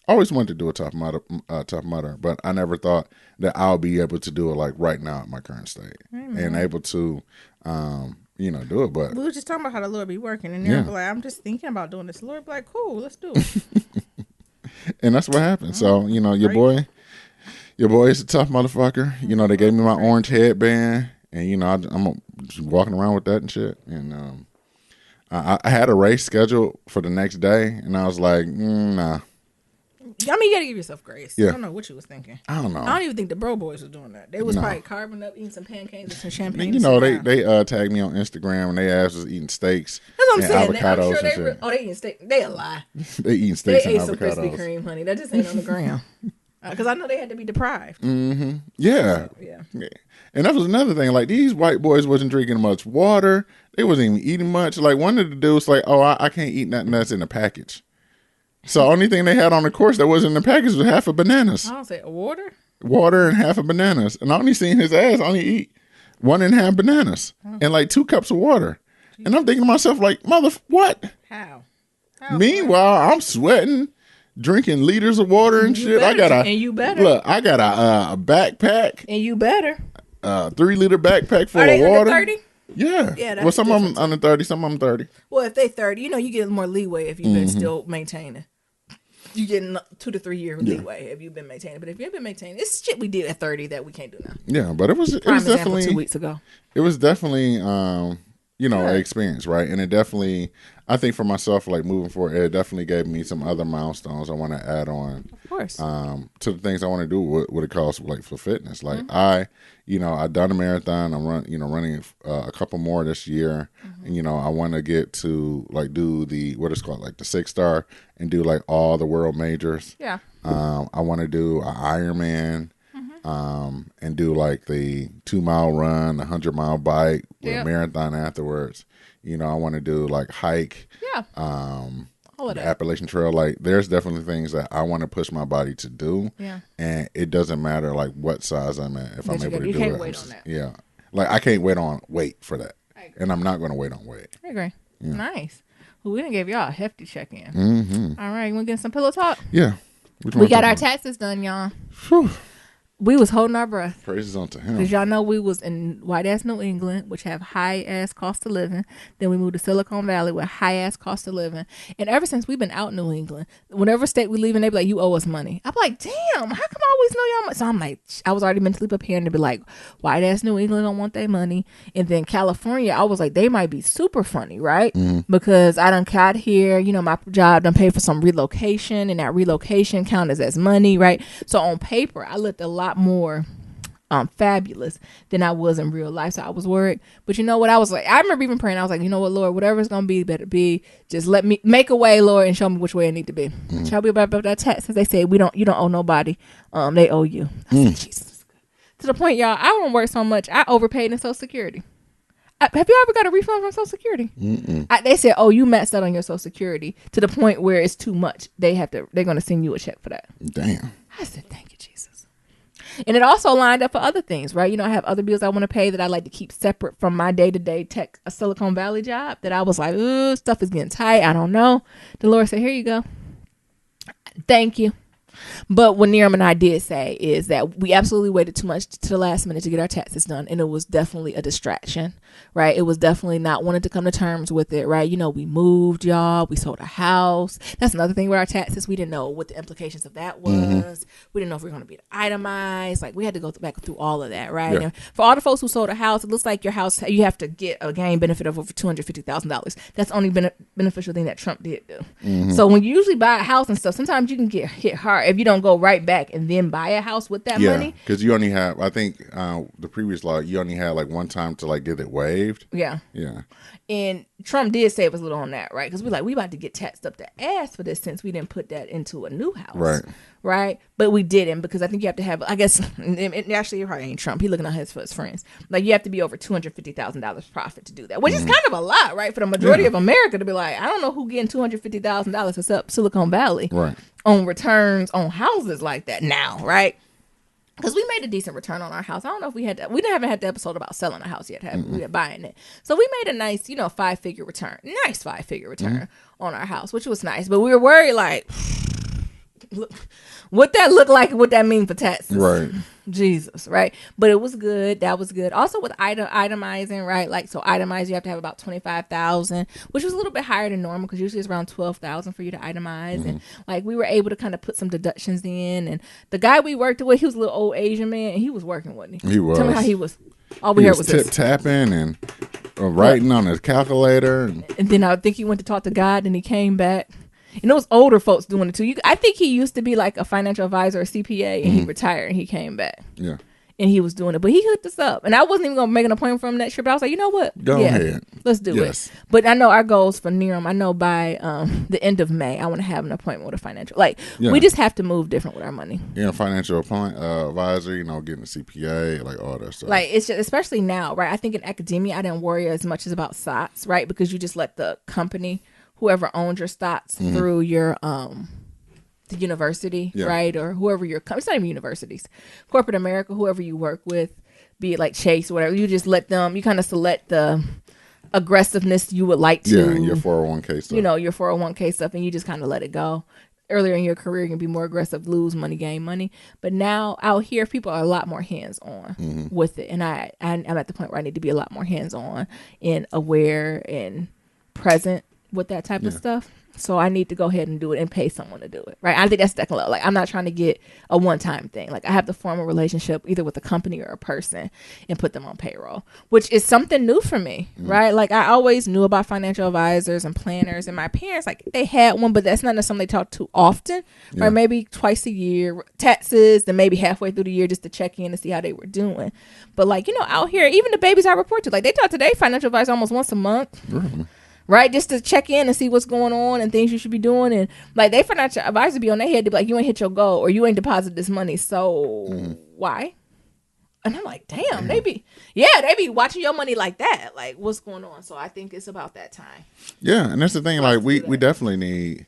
I always wanted to do a Tough Mudder, but I never thought that I'll be able to do it like right now at my current state, and able to do it. But we were just talking about how the Lord be working, and they're like, I'm just thinking about doing this. The Lord be like, cool, let's do it. And that's what happened. So your boy is a tough motherfucker. They gave me my orange headband. And, I'm just walking around with that and shit. And I had a race scheduled for the next day. And I was like, nah. I mean, you got to give yourself grace. Yeah. I don't know what you was thinking. I don't know. I don't even think the bro boys was doing that. They was probably carving up, eating some pancakes and some champagne. They tagged me on Instagram and they asked us eating steaks. That's what I'm saying. Avocados I'm and sure they eating steak. They a lie. They eating steaks and avocados. They ate some Krispy Kreme, honey. That just ain't on the ground. Because I know they had to be deprived. Mm-hmm. Yeah. So, yeah. And that was another thing. Like, these white boys wasn't drinking much water. They wasn't even eating much. Like, one of the dudes like, oh, I can't eat nothing that's in the package. So only thing they had on the course that wasn't in the package was half of bananas. I don't say water? Water and half of bananas. And I only seen his ass only eat 1.5 bananas and like 2 cups of water. Jeez. And I'm thinking to myself, like, what? How Meanwhile, I'm sweating, drinking liters of water and shit. I got a backpack. And you better. 3-liter backpack full of water. 30? Yeah. Yeah. Well, some of them under 30, some of them 30. Well, if they 30, you get more leeway if you've been still maintaining. You get 2 to 3 year leeway if you've been maintaining. But if you've been maintaining, it's shit we did at 30 that we can't do now. Yeah, but it was definitely 2 weeks ago. It was definitely an experience, right? And it definitely, I think for myself, like moving forward, it definitely gave me some other milestones I want to add on. Of course. To the things I want to do what it calls like for fitness. Like I've done a marathon. I'm running a couple more this year. And I want to get to like do the what is called like the 6-star and do like all the world majors. Yeah. I want to do an Ironman. and do like the 2-mile run, the 100-mile bike, with a marathon afterwards. You know, I want to do like hike. Yeah. All of The that. Appalachian Trail. Like, there's definitely things that I want to push my body to do. Yeah. And it doesn't matter like what size I'm at if I'm able to do it. You can't wait on that. Yeah. Like, I can't wait for that. And I'm not going to wait on weight. I agree. Yeah. Nice. Well, we done gave y'all a hefty check-in. Mm-hmm. All right, you want to get some pillow talk? Yeah. We got our taxes done, y'all. Whew. We was holding our breath. Praises unto him. Because y'all know we was in white-ass New England, which have high-ass cost of living. Then we moved to Silicon Valley with high-ass cost of living. And ever since we've been out New England, whenever state we leave, and they be like, you owe us money. I'm like, damn, how come I always know y'all money? So I'm like, I was already mentally preparing to be like, white-ass New England don't want their money. And then California, I was like, they might be super funny, right? Mm-hmm. Because I done got here, you know, my job done paid for some relocation, and that relocation counted as money, right? So on paper, I looked a lot more fabulous than I was in real life. So I was worried. But you know what? I was like, I remember even praying. I was like, you know what, Lord, whatever it's going to be, better be. Just let me make a way, Lord, and show me which way it need to be. Mm-hmm. Shall we about that tax? As they said, you don't owe nobody. They owe you. I said, Jesus. To the point, y'all, I don't work so much. I overpaid in Social Security. Have you ever got a refund from Social Security? They said, oh, you maxed out on your Social Security to the point where it's too much. They're going to send you a check for that. Damn. I said, thank you, Jesus. And it also lined up for other things, right? You know, I have other bills I want to pay that I like to keep separate from my day-to-day tech, a Silicon Valley job that I was like, ooh, stuff is getting tight. I don't know. The Lord said, here you go. Thank you. But what Niram and I did say is that we absolutely waited too much to the last minute to get our taxes done. And it was definitely a distraction, right? It was definitely not wanting to come to terms with it, right? You know, we moved, y'all. We sold a house. That's another thing with our taxes. We didn't know what the implications of that was. Mm-hmm. We didn't know if we were going to be itemized. Like, we had to go back through all of that, right? Yeah. And for all the folks who sold a house, it looks like your house, you have to get a gain benefit of over $250,000. That's the only beneficial thing that Trump did do. Mm-hmm. So when you usually buy a house and stuff, sometimes you can get hit hard if you don't go right back and then buy a house with that money. Yeah, because you only have, I think the previous law, you only had like one time to like get it waived. Yeah. Yeah. And Trump did save us a little on that, right? Because we about to get taxed up the ass for this since we didn't put that into a new house. Right. Right. But we didn't, because I think you have to have, I guess, actually, it probably ain't Trump. He looking at for his friends. Like, you have to be over $250,000 profit to do that, which is kind of a lot, right? For the majority of America to be like, I don't know who getting $250,000 except Silicon Valley on returns on houses like that now, right? Because we made a decent return on our house. I don't know if we haven't had the episode about selling a house yet, have we? We buying it. So we made a nice, 5-figure return. Nice 5-figure return on our house, which was nice. But we were worried, like, look, what that look like and what that mean for taxes. Right. Jesus, right? But it was good. That was good. Also with itemizing, right? Like, so itemize, you have to have about 25,000, which was a little bit higher than normal because usually it's around 12,000 for you to itemize. And like, we were able to kind of put some deductions in. And the guy we worked with, he was a little old Asian man, and he was working with me. He was. Tell me how he was. All we heard was tip tapping and writing on his calculator. And then I think he went to talk to God, and he came back. And those older folks doing it too. I think he used to be like a financial advisor or CPA, and he retired and he came back. Yeah. And he was doing it. But he hooked us up. And I wasn't even going to make an appointment for him that trip. But I was like, you know what? Go ahead. Let's do it. But I know our goals for Niram, I know by the end of May, I want to have an appointment with a financial. Like, we just have to move different with our money. Yeah, financial advisor, getting a CPA, like all that stuff. Like, it's just, especially now, right? I think in academia, I didn't worry as much as about stocks, right? Because you just let the company, whoever owns your stocks through your the university, right? Or whoever it's not even universities, corporate America, whoever you work with, be it like Chase or whatever, you just let them, you kind of select the aggressiveness you would like to. Yeah, your 401k stuff. Your 401k stuff, and you just kind of let it go. Earlier in your career, you can be more aggressive, lose money, gain money. But now out here, people are a lot more hands-on with it. And I'm at the point where I need to be a lot more hands-on and aware and present with that type of stuff. So I need to go ahead and do it and pay someone to do it, right? I think that's second level. Like, I'm not trying to get a one-time thing. Like, I have to form a relationship either with a company or a person and put them on payroll, which is something new for me, right? Like, I always knew about financial advisors and planners, and my parents, like, they had one, but that's not something they talk to often, right? Maybe twice a year, taxes, then maybe halfway through the year just to check in and see how they were doing. But, like, out here, even the babies I report to, like, they talk to their financial advisor almost once a month. right? Just to check in and see what's going on and things you should be doing. And like they financial advisors be on their head to be like, you ain't hit your goal or you ain't deposited this money. So why? And I'm like, damn, they be watching your money like that. Like, what's going on? So I think it's about that time. Yeah, and that's the thing. Like, we definitely need,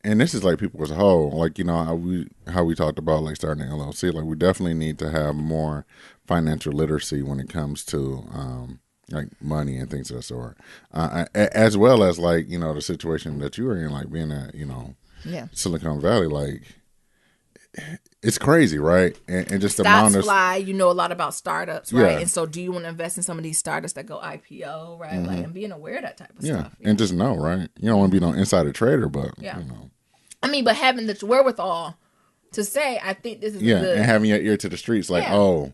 and this is like people as a whole. Like, you know, how we talked about like starting an LLC. Like, we definitely need to have more financial literacy when it comes to like money and things of that sort. As well as like, you know, the situation that you were in, like being at, you know, Silicon Valley, like. It's crazy, right? And just the amount of fly, you know a lot about startups, right? Yeah. And so do you want to invest in some of these startups that go IPO, right? Like, and being aware of that type of stuff. And just know, right? You don't want to be no insider trader, but you know. I mean, but having the wherewithal to say, I think this is good. And having your ear to the streets, like, oh,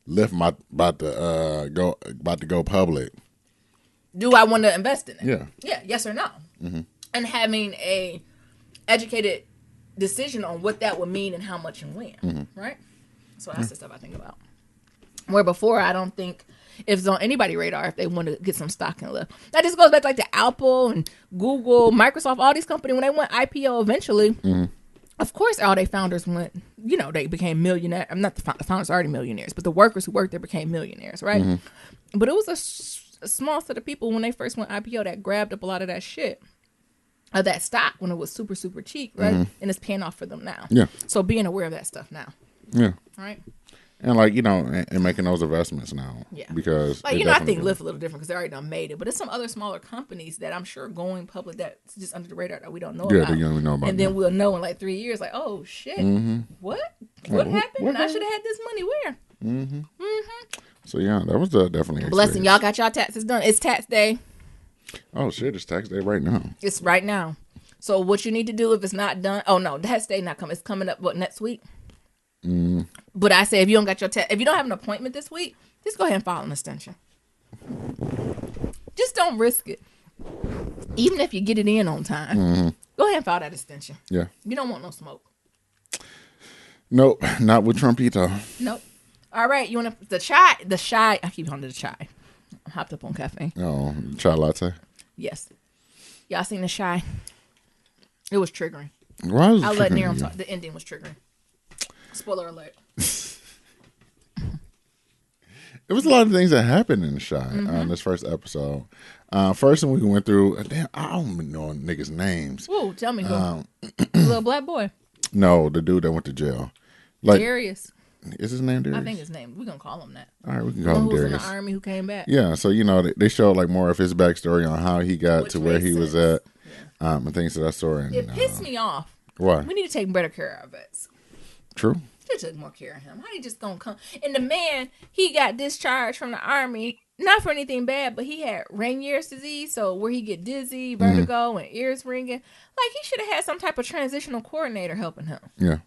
Lyft about to go public. Do I want to invest in it? Yeah. Yes or no? And having a educated decision on what that would mean and how much and when, right? So that's the stuff I think about. Where before, I don't think if it's on anybody's radar if they want to get some stock in Lyft. That just goes back to like the Apple and Google, Microsoft, all these companies when they went IPO eventually. Of course, all their founders went. You know, they became millionaires. I'm not the founders are already millionaires, but the workers who worked there became millionaires, right? But it was a small set of people when they first went IPO that grabbed up a lot of that shit. Of that stock when it was super, super cheap, right? And it's paying off for them now. Yeah. So being aware of that stuff now. Yeah. Right? And like, you know, and making those investments now. Yeah. Because like, you know, I think Lyft a little different because they already done made it. But it's some other smaller companies that I'm sure going public that's just under the radar that we don't know about. Yeah, they don't even know about. And then we'll know in like 3 years, like, oh shit. What? What happened? And I should have had this money where? So yeah, that was definitely a blessing. Y'all got y'all taxes done. It's tax day. Oh shit, it's tax day right now. It's right now. So what you need to do if it's not done? Oh no, tax day not coming. It's coming up next week. But I say if you don't got your if you don't have an appointment this week, just go ahead and file an extension. Just don't risk it. Even if you get it in on time, go ahead and file that extension. Yeah. You don't want no smoke. Nope, not with Trumpito. Nope. All right, you want the chai? The chai. I keep calling it the chai. I'm hopped up on caffeine. Oh, chai latte. Yes. Y'all seen the chai? It was triggering. Why was it I'll let Niram talk. The ending was triggering. Spoiler alert. There was a lot of things that happened in the shot on this first episode. First one we went through, damn, I don't even know niggas' names. Ooh, tell me who. Little black boy. No, the dude that went to jail. Like, Darius. Is his name Darius? I think his name. We're going to call him that. All right, we can call him Darius. Who was in the army who came back. Yeah, so, you know, they showed like more of his backstory on how he got to where he was at and things of that sort. And, it pissed me off. Why? We need to take better care of our vets. True. They took more care of him. How he just gonna come? And the man, he got discharged from the army, not for anything bad, but he had Rainier's disease, so where he get dizzy, vertigo, and ears ringing. Like, he should have had some type of transitional coordinator helping him. Yeah.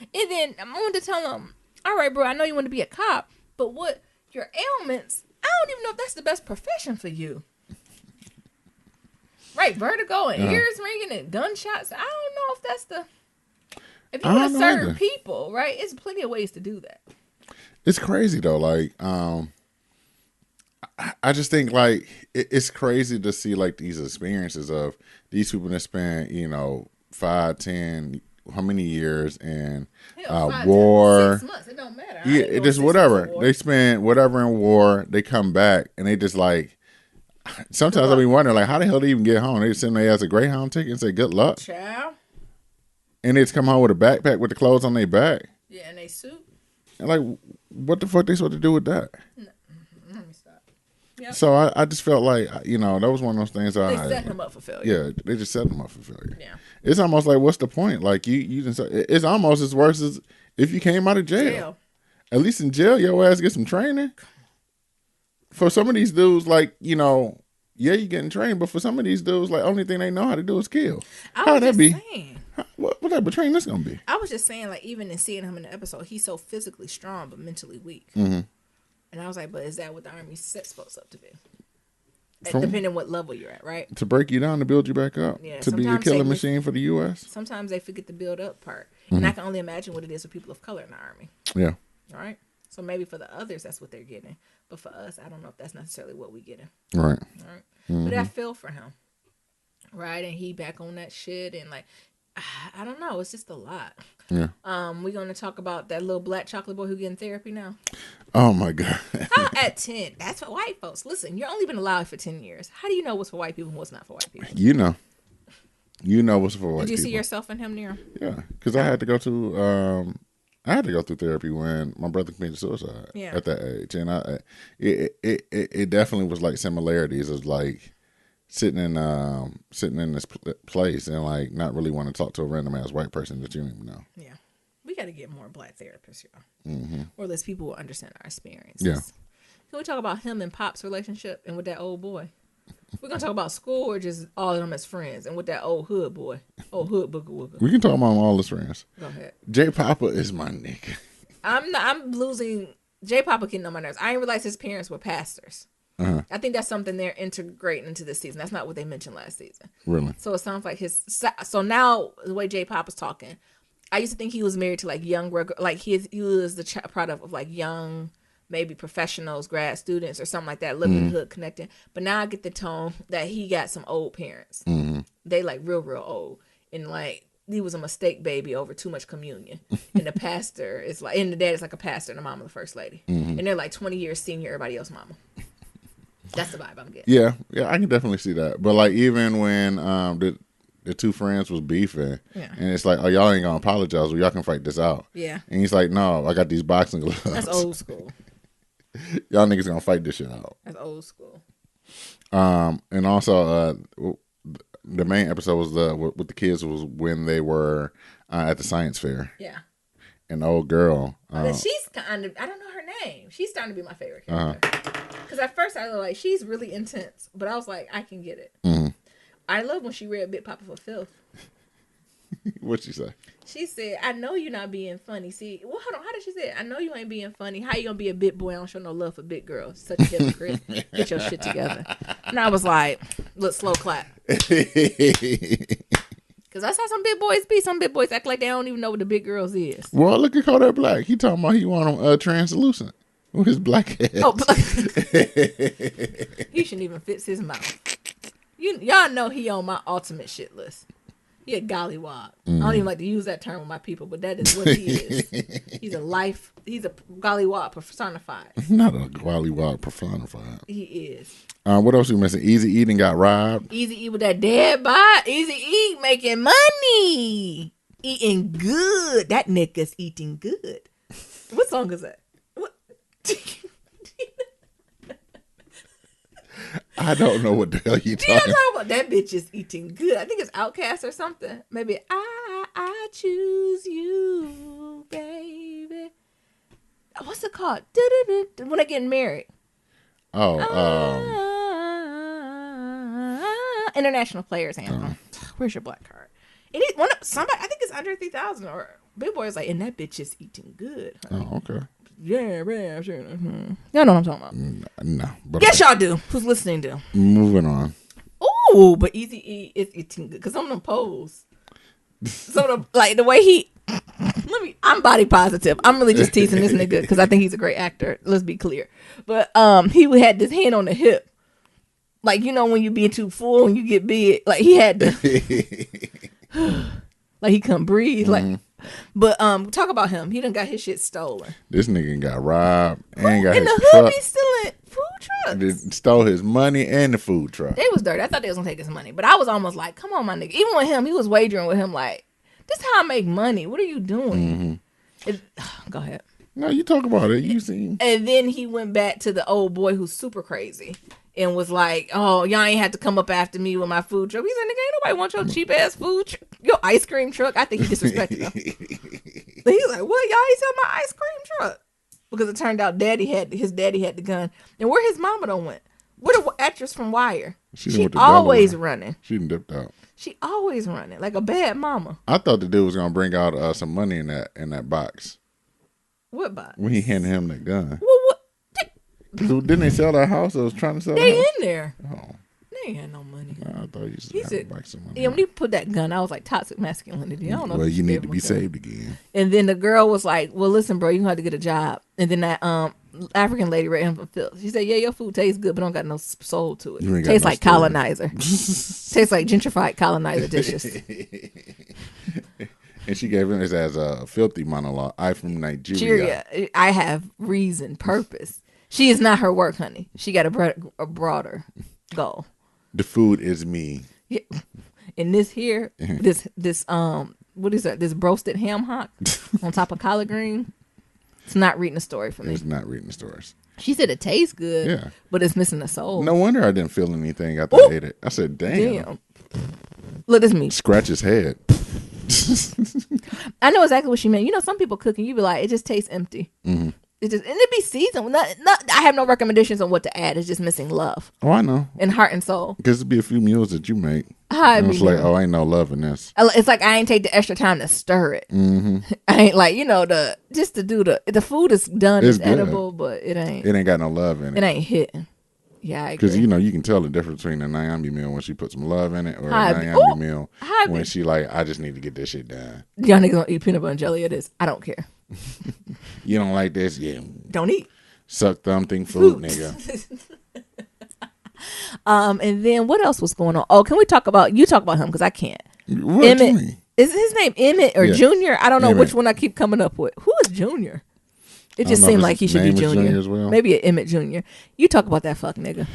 And then I wanted to tell him, all right, bro, I know you want to be a cop, but what your ailments, I don't even know if that's the best profession for you. Right, vertigo and ears ringing and gunshots. I don't know if that's the... If you want to serve people, right, it's plenty of ways to do that. It's crazy, though. Like, I just think, like, it's crazy to see, like, these experiences of these people that spend, you know, 5, 10, how many years in war. 6 months. It don't matter. Yeah, it just whatever. They spend whatever in war. They come back, and they just, like, sometimes I be wondering, like, how the hell they even get home? They send their ass a Greyhound ticket and say, good luck. Child. And they just come home with a backpack with the clothes on their back. Yeah, and they suit. And like, what the fuck they supposed to do with that? No. Let me stop. Yep. So I just felt like, you know, that was one of those things. They set him up for failure. Yeah, they just set him up for failure. Yeah. It's almost like, what's the point? Like, you just, it's almost as worse as if you came out of jail. At least in jail, your ass get some training. For some of these dudes, like, you know, yeah, you getting trained, but for some of these dudes, like, only thing they know how to do is kill. How'd that be? What type of training this gonna be? I was just saying, like, even in seeing him in the episode, he's so physically strong but mentally weak. And I was like, but is that what the Army sets folks up to be? Depending on what level you're at, right? To break you down, to build you back up, to be a killing machine for the U.S. Sometimes they forget the build up part, and I can only imagine what it is for people of color in the Army. Yeah. All right. So maybe for the others, that's what they're getting, but for us, I don't know if that's necessarily what we getting. Right. All right. But I feel for him. Right, and he back on that shit, and like, I don't know, it's just a lot. Yeah. We're gonna talk about that little black chocolate boy who getting therapy now. Oh my God. How at 10? That's for white folks. Listen, you're only been alive for 10 years. How do you know what's for white people and what's not for white people? You know what's for white people. Did you see yourself in him, Nero? Yeah, because I had to go through therapy when my brother committed suicide. Yeah. At that age, and it definitely was like similarities. It's like sitting in this place and like not really want to talk to a random ass white person that you don't even know. Yeah. We got to get more black therapists, y'all. Mm-hmm. Or at least people will understand our experiences. Yeah. Can we talk about him and Pop's relationship and with that old boy? We're going to talk about school or just all of them as friends and with that old hood boy. Old hood booger wooger. We can talk about all his friends. Go ahead. J Papa is my nigga. I'm losing. J Papa getting on my nerves. I didn't realize his parents were pastors. Uh-huh. I think that's something they're integrating into this season. That's not what they mentioned last season. Really? So it sounds like so now the way J Papa's talking, I used to think he was married to like young, like he was the product of like young, maybe professionals, grad students or something like that, living in the hood, connecting. But now I get the tone that he got some old parents. Mm-hmm. They like real old, and like he was a mistake baby over too much communion. And the pastor is like, and the dad is like a pastor, and the mama the first lady, and they're like 20 years senior everybody else's mama. That's the vibe I'm getting. Yeah, I can definitely see that. But like even when the two friends was beefing, and it's like, oh, y'all ain't gonna apologize, or y'all can fight this out. Yeah. And he's like, no, I got these boxing gloves. That's old school. Y'all niggas gonna fight this shit out. That's old school. And also, the main episode was with the kids was when they were at the science fair. Yeah. And the old girl. She's kind of, I don't know her name. She's starting to be my favorite character. Because at first I was like, she's really intense. But I was like, I can get it. Mm-hmm. I love when she read Big Papa for Filth. What'd she say? She said, I know you're not being funny. See, well, hold on. How did she say it? I know you ain't being funny. How you going to be a big boy? I don't show no love for big girls. Such a hypocrite. Get your shit together. And I was like, look, slow clap. Because that's how some big boys be. Some big boys act like they don't even know what the big girls is. Well, look at Kodak Black. He talking about he want them translucent with his black head. Oh, he shouldn't even fix his mouth. Y'all know he on my ultimate shit list. He a gollywog. I don't even like to use that term with my people, but that is what he is. He's a gollywog personified. Not a gollywog personified. He is. What else we missing? Easy Eating got robbed. Easy E with that dead body. Easy E making money. Eating good. That nigga's eating good. What song is that? What? I don't know what the hell you talking about. That bitch is eating good. I think it's Outcast or something. Maybe I choose you, baby. What's it called? When they getting married. Oh, International Players Anthem. Where's your black card? It is somebody. I think it's under 3,000. Or Big Boy is like, and that bitch is eating good. Honey. Oh, okay. Yeah, sure. Y'all know what I'm talking about. No, but yes, y'all do. Who's listening to? Moving on. Ooh, but Easy E is eating good because some of them pose. Some of them, like the way he. I'm body positive. I'm really just teasing this nigga because I think he's a great actor. Let's be clear. But he had this hand on the hip, like you know when you be too full and you get big. Like he had to, like he couldn't breathe. Like. But talk about him. He done got his shit stolen. This nigga got robbed and got in his the hood. He's stealing food trucks. They stole his money and the food truck. They was dirty. I thought they was gonna take his money, but I was almost like, "Come on, my nigga." Even with him, he was wagering with him like, "This is how I make money. What are you doing?" Go ahead. No, you talk about it. You seen. And then he went back to the old boy who's super crazy and was like, "Oh, y'all ain't had to come up after me with my food truck." He said, "Nigga, ain't nobody want your cheap ass food truck. Your ice cream truck." I think he disrespected him. But he's like, "What? Y'all ain't sell my ice cream truck?" Because it turned out his daddy had the gun. And where his mama done went? Where the actress from Wire? She always running. She done dipped out. She always running like a bad mama. I thought the dude was gonna bring out some money in that box. What box? When he handed him the gun. Well, what? Didn't they sell that house? I was trying to sell. They the house? in there. Oh. They ain't had no money. I thought you He said back some money. Yeah, when he put that gun, I was like toxic masculinity. I don't know. Well, you need to be saved again. And then the girl was like, "Well, listen, bro, you have to get a job." And then that African lady right in Phil. She said, "Yeah, your food tastes good, but don't got no soul to it. You ain't got Tastes no like story. colonizer. Tastes like gentrified colonizer dishes." And she gave him this as a filthy monologue. I from Nigeria. I have reason, purpose. She is not her work, honey. She got a broader goal. The food is me. Yeah. And this here, this what is that? This roasted ham hock on top of collard green. It's not reading the story for me. It's not reading the stories. She said it tastes good, Yeah, but it's missing the soul. no wonder I didn't feel anything after I ate it. I said, damn. Look, this is me. Scratch his head. I know exactly what she meant. You know, some people cook and you be like, it just tastes empty. Mm-hmm. It just, and it be seasoned. I have no recommendations on what to add. It's just missing love Oh, I know. and heart and soul. Because it'd be a few meals that you make. And it's like, oh, ain't no love in this. It's like I ain't take the extra time to stir it. Mm-hmm. I ain't like, just to do the food is done. It's good. edible, but it ain't. It ain't got no love in it. It ain't hitting. Yeah, I agree. Because, you can tell the difference between a Nyambi meal when she put some love in it or a Hobby. Nyambi meal Hobby. when she like, I just need to get this shit done. Y'all niggas don't eat peanut butter and jelly. It is. I don't care. You don't like this? Yeah. Don't eat. Suck thumb thing food, nigga. And then what else was going on? Oh, can we talk about him? Because I can't. What Emmett. you mean? Is his name Emmett or Yeah. Junior? I don't know Emmett. which one I keep coming up with. Who is Junior? It just know if seemed his like he should be name is Junior. Junior as well. Maybe an Emmett Junior. You talk about that fuck nigga.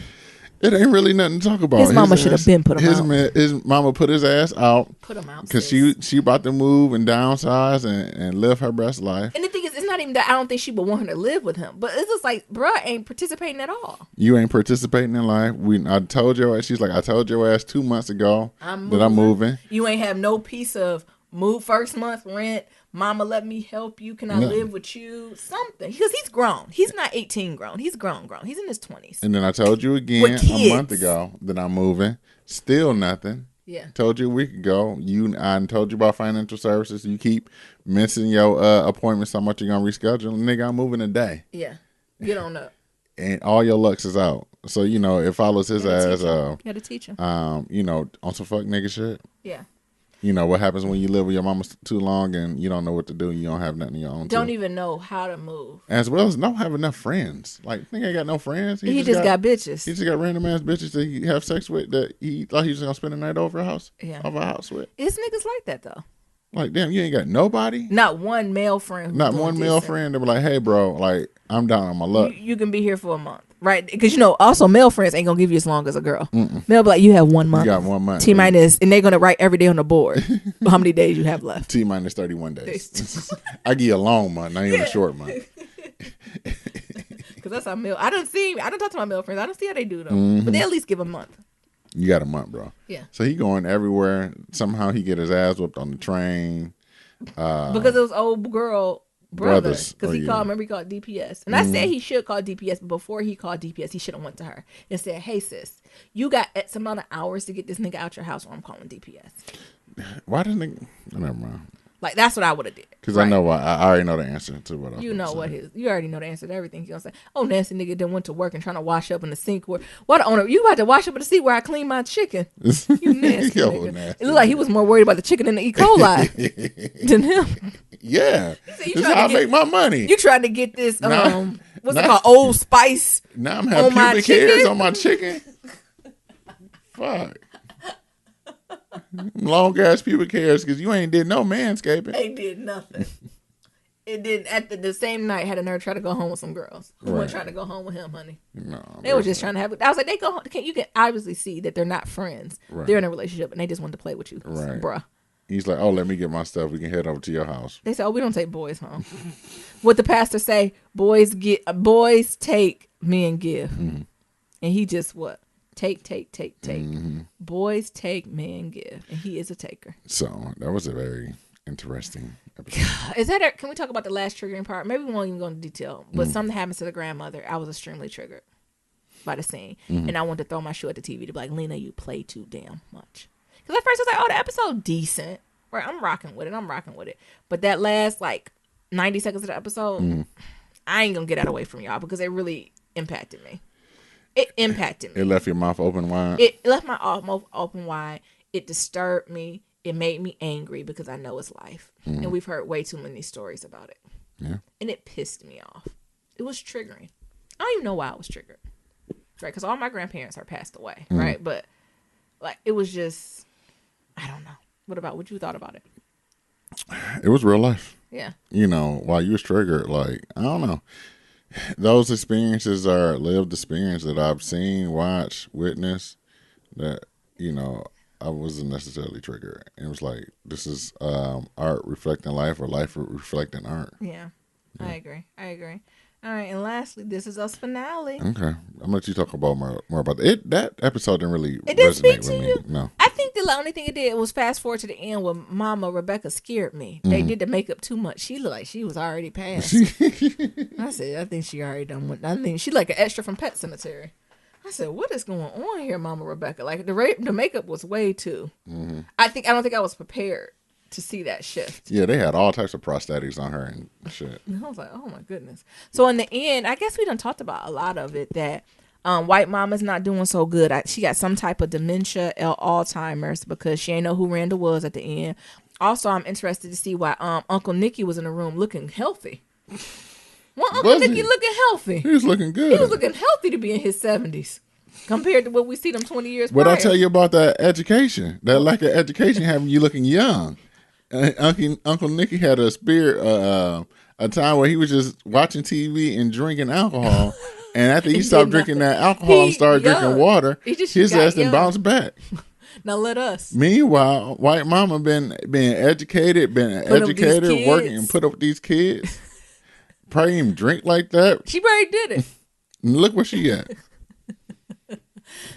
It ain't really nothing to talk about. His mama should have been put him out. His mama put his ass out. Put him out. Because sis. she about to move and downsize and live her best life. And the thing is, it's not even that I don't think she would want her to live with him. But it's just like, bruh ain't participating at all. You ain't participating in life. I told your ass. She's like, I told your ass 2 months ago that I'm moving. You ain't have no piece of move first month rent. Mama, let me help you. Can I live with you? Something. Because he's grown. He's not 18 grown. He's grown. He's in his 20s. And then I told you again a month ago that I'm moving. Still nothing. Yeah. Told you a week ago. I told you about financial services. You keep missing your appointments so much you're going to reschedule. Nigga, I'm moving today. Yeah. You don't know. And all your lucks is out. So, it follows his ass. You gotta teach him. On some fuck nigga shit. Yeah. What happens when you live with your mama too long and you don't know what to do. You don't have nothing of your own. Don't even know how to move. As well as don't have enough friends. Like, nigga ain't got no friends. He just got bitches. He just got random ass bitches that he have sex with that he thought he was going to spend the night over a house. Yeah. Over a house with. It's niggas like that, though. Like, damn, you ain't got nobody? Not one male friend. Not one male friend that be like, hey, bro, like, I'm down on my luck. You can be here for a month. Right, because also male friends ain't gonna give you as long as a girl. They'll be like, you have 1 month. You got 1 month. T minus, and they're gonna write every day on the board how many days you have left. T minus 31 days. I give you a long month, not even a short month. Because that's how I don't talk to my male friends. I don't see how they do them, but they at least give a month. You got a month, bro. Yeah. So he going everywhere. Somehow he get his ass whooped on the train. Because it was old girl. Brothers, because he called DPS, and I said he should call DPS, but before he called DPS, he should have went to her and said, "Hey sis, you got X amount of hours to get this nigga out your house, or I'm calling DPS." Why didn't they? Never mind. Like that's what I would have did. Because I know why. I already know the answer to what I. You already know the answer to everything. You know what I'm saying? Oh, nasty nigga then went to work and trying to wash up in the sink. What the owner? You about to wash up in the sink where I clean my chicken? You nasty nigga. Nasty. It looked like he was more worried about the chicken than the E. coli than him. Yeah, that's how I make my money. You trying to get this what's it called? Old Spice. Now I'm having pubic hairs on my chicken. Fuck. Long ass pubic hairs because you ain't did no manscaping. Ain't did nothing. It did at the same night had a nerve try to go home with some girls who weren't trying to go home with him, honey. No, they were just trying to have. I was like, they go home. You can obviously see that they're not friends. Right. They're in a relationship and they just wanted to play with you, right, bruh. He's like, oh, let me get my stuff. We can head over to your house. They said, oh, we don't take boys home. What the pastor say? Boys take, men give. Mm-hmm. And he just what? Take. Mm-hmm. Boys take, men give. And he is a taker. So that was a very interesting episode. Can we talk about the last triggering part? Maybe we won't even go into detail. But something happens to the grandmother. I was extremely triggered by the scene. Mm-hmm. And I wanted to throw my shoe at the TV to be like, Lena, you play too damn much. Because at first I was like, oh, the episode decent. Right, I'm rocking with it. But that last, 90 seconds of the episode, I ain't going to get that away from y'all because it really impacted me. It impacted me. It left your mouth open wide? It left my mouth open wide. It disturbed me. It made me angry because I know it's life. And we've heard way too many stories about it. Yeah. And it pissed me off. it was triggering. I don't even know why I was triggered, right? Because all my grandparents are passed away, right? But like it was just, I don't know. What you thought about it? It was real life. Yeah. You know, while you was triggered, like, I don't know. Those experiences are lived experience that I've seen, watched, witnessed, that, you know, I wasn't necessarily triggered. It was like, this is art reflecting life or life reflecting art. Yeah. I agree. All right, and lastly, this is us finale. Okay. I'm gonna let you talk about more about it. That episode didn't really It didn't speak resonate to with me. you? No. I think the only thing it did was fast forward to the end where Mama Rebecca scared me. They did the makeup too much. She looked like she was already passed. I said, I think she already done with. I think she like an extra from Pet Cemetery. I said, what is going on here, Mama Rebecca? Like the makeup was way too. I don't think I was prepared to see that shift. Yeah, they had all types of prosthetics on her and shit. And I was like, oh my goodness. So in the end, I guess we done talked about a lot of it, that white mama's not doing so good. She got some type of dementia or Alzheimer's because she ain't know who Randall was at the end. Also, I'm interested to see why Uncle Nicky was in the room looking healthy. Well, Uncle Nicky looking healthy. He was looking good. He was looking healthy to be in his 70s. Compared to what we see them 20 years What prior. I tell you about that education, that lack of education having you looking young. Uncle Nicky had a time where he was just watching TV and drinking alcohol, and after he stopped drinking that alcohol and started drinking water, his ass then bounced back. Now let us. Meanwhile, white mama been educated, working and put up with these kids. Probably even drink like that. She probably did it. And look where she at.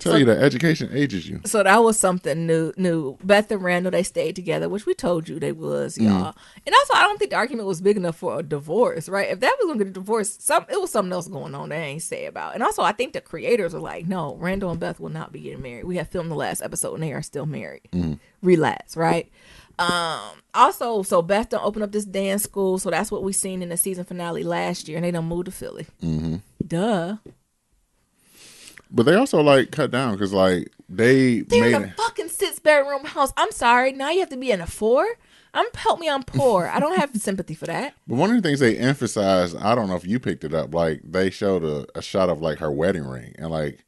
Tell you that education ages you. So that was something new. Beth and Randall, they stayed together, which we told you they was, y'all. And also, I don't think the argument was big enough for a divorce, right? If that was going to get a divorce, it was something else going on they ain't say about. And also, I think the creators were like, no, Randall and Beth will not be getting married. We have filmed the last episode and they are still married. Relax, right? Also, so Beth done opened up this dance school, so that's what we seen in the season finale last year, and they done moved to Philly. Duh. But they also like cut down because like they're in a fucking 6-bedroom house. I'm sorry. Now you have to be in a 4. Help me. I'm poor. I don't have sympathy for that. But one of the things they emphasized, I don't know if you picked it up. Like they showed a shot of like her wedding ring, and like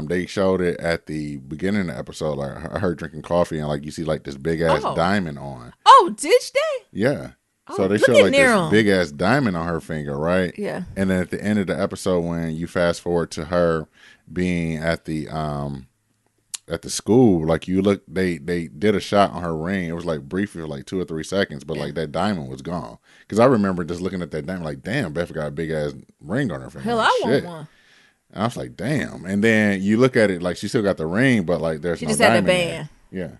they showed it at the beginning of the episode, like her drinking coffee, and like you see like this big ass diamond on. Oh, did they? Yeah. So they showed like this big ass diamond on her finger, right? Yeah. And then at the end of the episode, when you fast forward to her being at the school, like you look, they did a shot on her ring. It was like briefly for like 2 or 3 seconds, but like that diamond was gone. Because I remember just looking at that diamond, like, damn, Beth got a big ass ring on her finger. Hell, like, I want one. And I was like, damn. And then you look at it, like she still got the ring, but like there's no diamond. She just had the band. Yeah.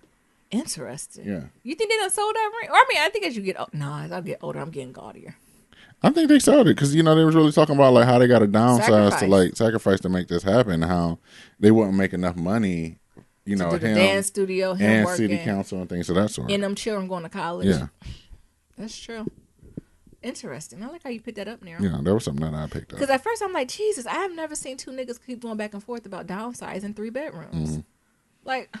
Interesting. Yeah. You think they done sold that ring? Or I mean, I think as you get as I get older, I'm getting gaudier. I think they sold it because they was really talking about like how they got to downsize to like sacrifice to make this happen. How they wouldn't make enough money, to do the dance studio, him and working, city council and things of that sort. And them children going to college. Yeah, that's true. Interesting. I like how you picked that up, Nero. Yeah, that was something that I picked up. Because at first I'm like, Jesus, I have never seen 2 niggas keep going back and forth about downsizing 3 bedrooms. Like.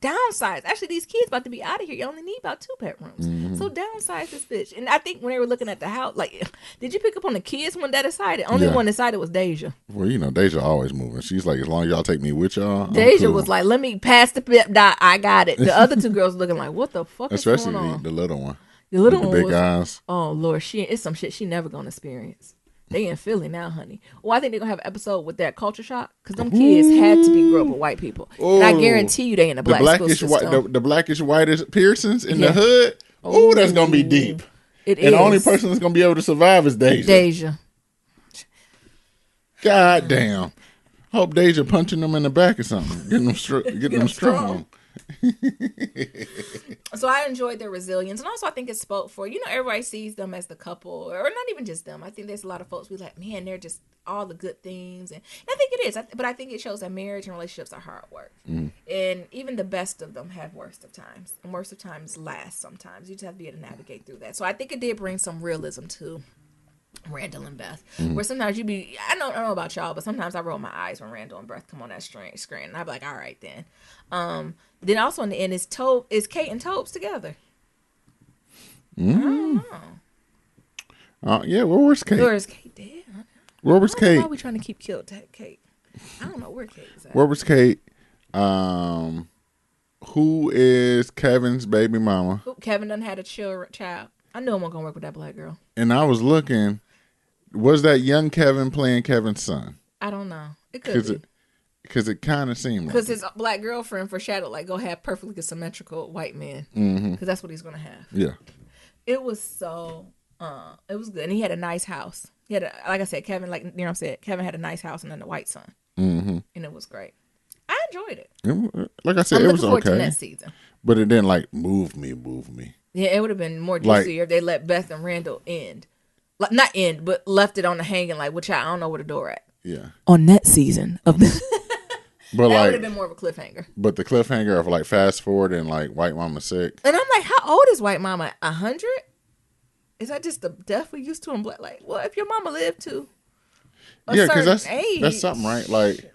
Downsize. Actually, these kids about to be out of here. You only need about 2 bedrooms. So downsize this bitch. And I think when they were looking at the house, like, did you pick up on the kids when that decided? Only one decided was Deja. Well, Deja always moving. She's like, as long as y'all take me with y'all, Deja was like, let me pass the pip dot. I got it. The other 2 girls looking like, what the fuck is going on? Especially the little one. The little one with the big eyes. Oh, Lord. It's some shit she never going to experience. They in Philly now, honey. Well, I think they're going to have an episode with that culture shock because them kids had to be grew up with white people. And I guarantee you they in the black school system. The blackish, whitest Pearsons in the hood. Oh, that's going to be deep. It is. And the only person that's going to be able to survive is Deja. God damn. Hope Deja punching them in the back or something. Getting them strong. So I enjoyed their resilience, and also I think it spoke for everybody sees them as the couple, or not even just them. I think there's a lot of folks be like, man, they're just all the good things, and I think it is. But I think it shows that marriage and relationships are hard work, and even the best of them have worst of times, and worst of times last. Sometimes you just have to be able to navigate through that. So I think it did bring some realism to Randall and Beth, where sometimes I don't know about y'all, but sometimes I roll my eyes when Randall and Beth come on that screen, and I be like, all right then. Then also in the end is Kate and Topes together. I don't know. Yeah, where's Kate? Where's Kate dead? Where was Kate? Why are we trying to keep Kate? I don't know where Kate is at. Where was Kate? Who is Kevin's baby mama? Kevin done had a child. I knew I wasn't gonna work with that black girl. And I was looking. Was that young Kevin playing Kevin's son? I don't know. It could be. Because it kind of seemed like because his black girlfriend foreshadowed like go have perfectly symmetrical white men. Because that's what he's gonna have. Yeah. It was so. It was good, and he had a nice house. He had, like I said, Kevin, like Niram said, Kevin had a nice house and then a white son, and it was great. I enjoyed it. Like I said, it was okay. To next season, but it didn't like move me. Yeah, it would have been more juicier if they let Beth and Randall end, like not end, but left it on the hanging. Like, which I don't know where the door at. Yeah. On that season of the. But that like, would have been more of a cliffhanger. But the cliffhanger of like fast forward and like White Mama sick. And I'm like, how old is White Mama? 100? Is that just the death we used to in black? Like, well, if your mama lived to a certain age, that's something, right? Like,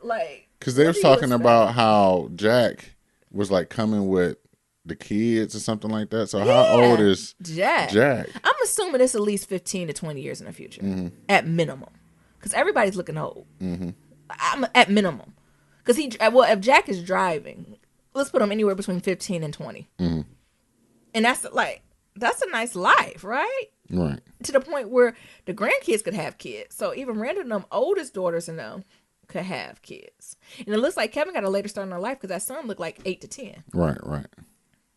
because they was was talking about how Jack was like coming with the kids or something like that. So how old is Jack? I'm assuming it's at least 15 to 20 years in the future, at minimum, because everybody's looking old. I'm at minimum, because if Jack is driving, let's put him anywhere between 15 and 20, and that's a nice life, right? Right. To the point where the grandkids could have kids. So even Randall and them oldest daughters and them could have kids. And it looks like Kevin got a later start in their life because that son looked like 8 to 10. Right.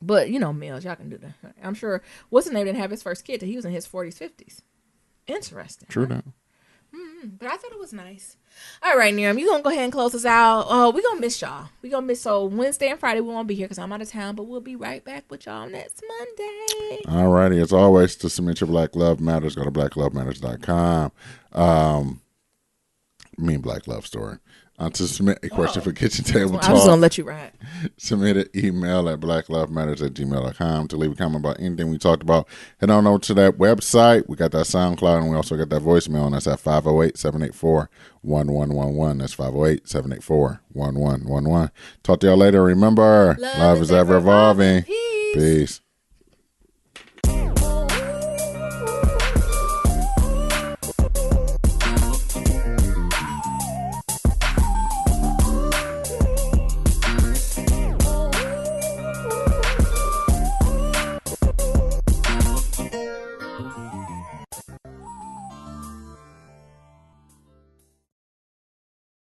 But, males, y'all can do that. I'm sure, what's his name didn't have his first kid till he was in his 40s, 50s. Interesting. True that. But I thought it was nice. All right, Niram, you going to go ahead and close us out. Oh, we're going to miss y'all. So Wednesday and Friday we won't be here because I'm out of town, but we'll be right back with y'all next Monday. All righty. As always, to submit your Black Love Matters, go to blacklovematters.com. Black Love Story. To submit a question for Kitchen Table Talk. I was going to let you ride. Submit an email at blacklovematters@gmail.com to leave a comment about anything we talked about. Head on over to that website. We got that SoundCloud, and we also got that voicemail, and that's at 508-784-1111. That's 508-784-1111. Talk to y'all later. Remember, love is ever evolving. Peace.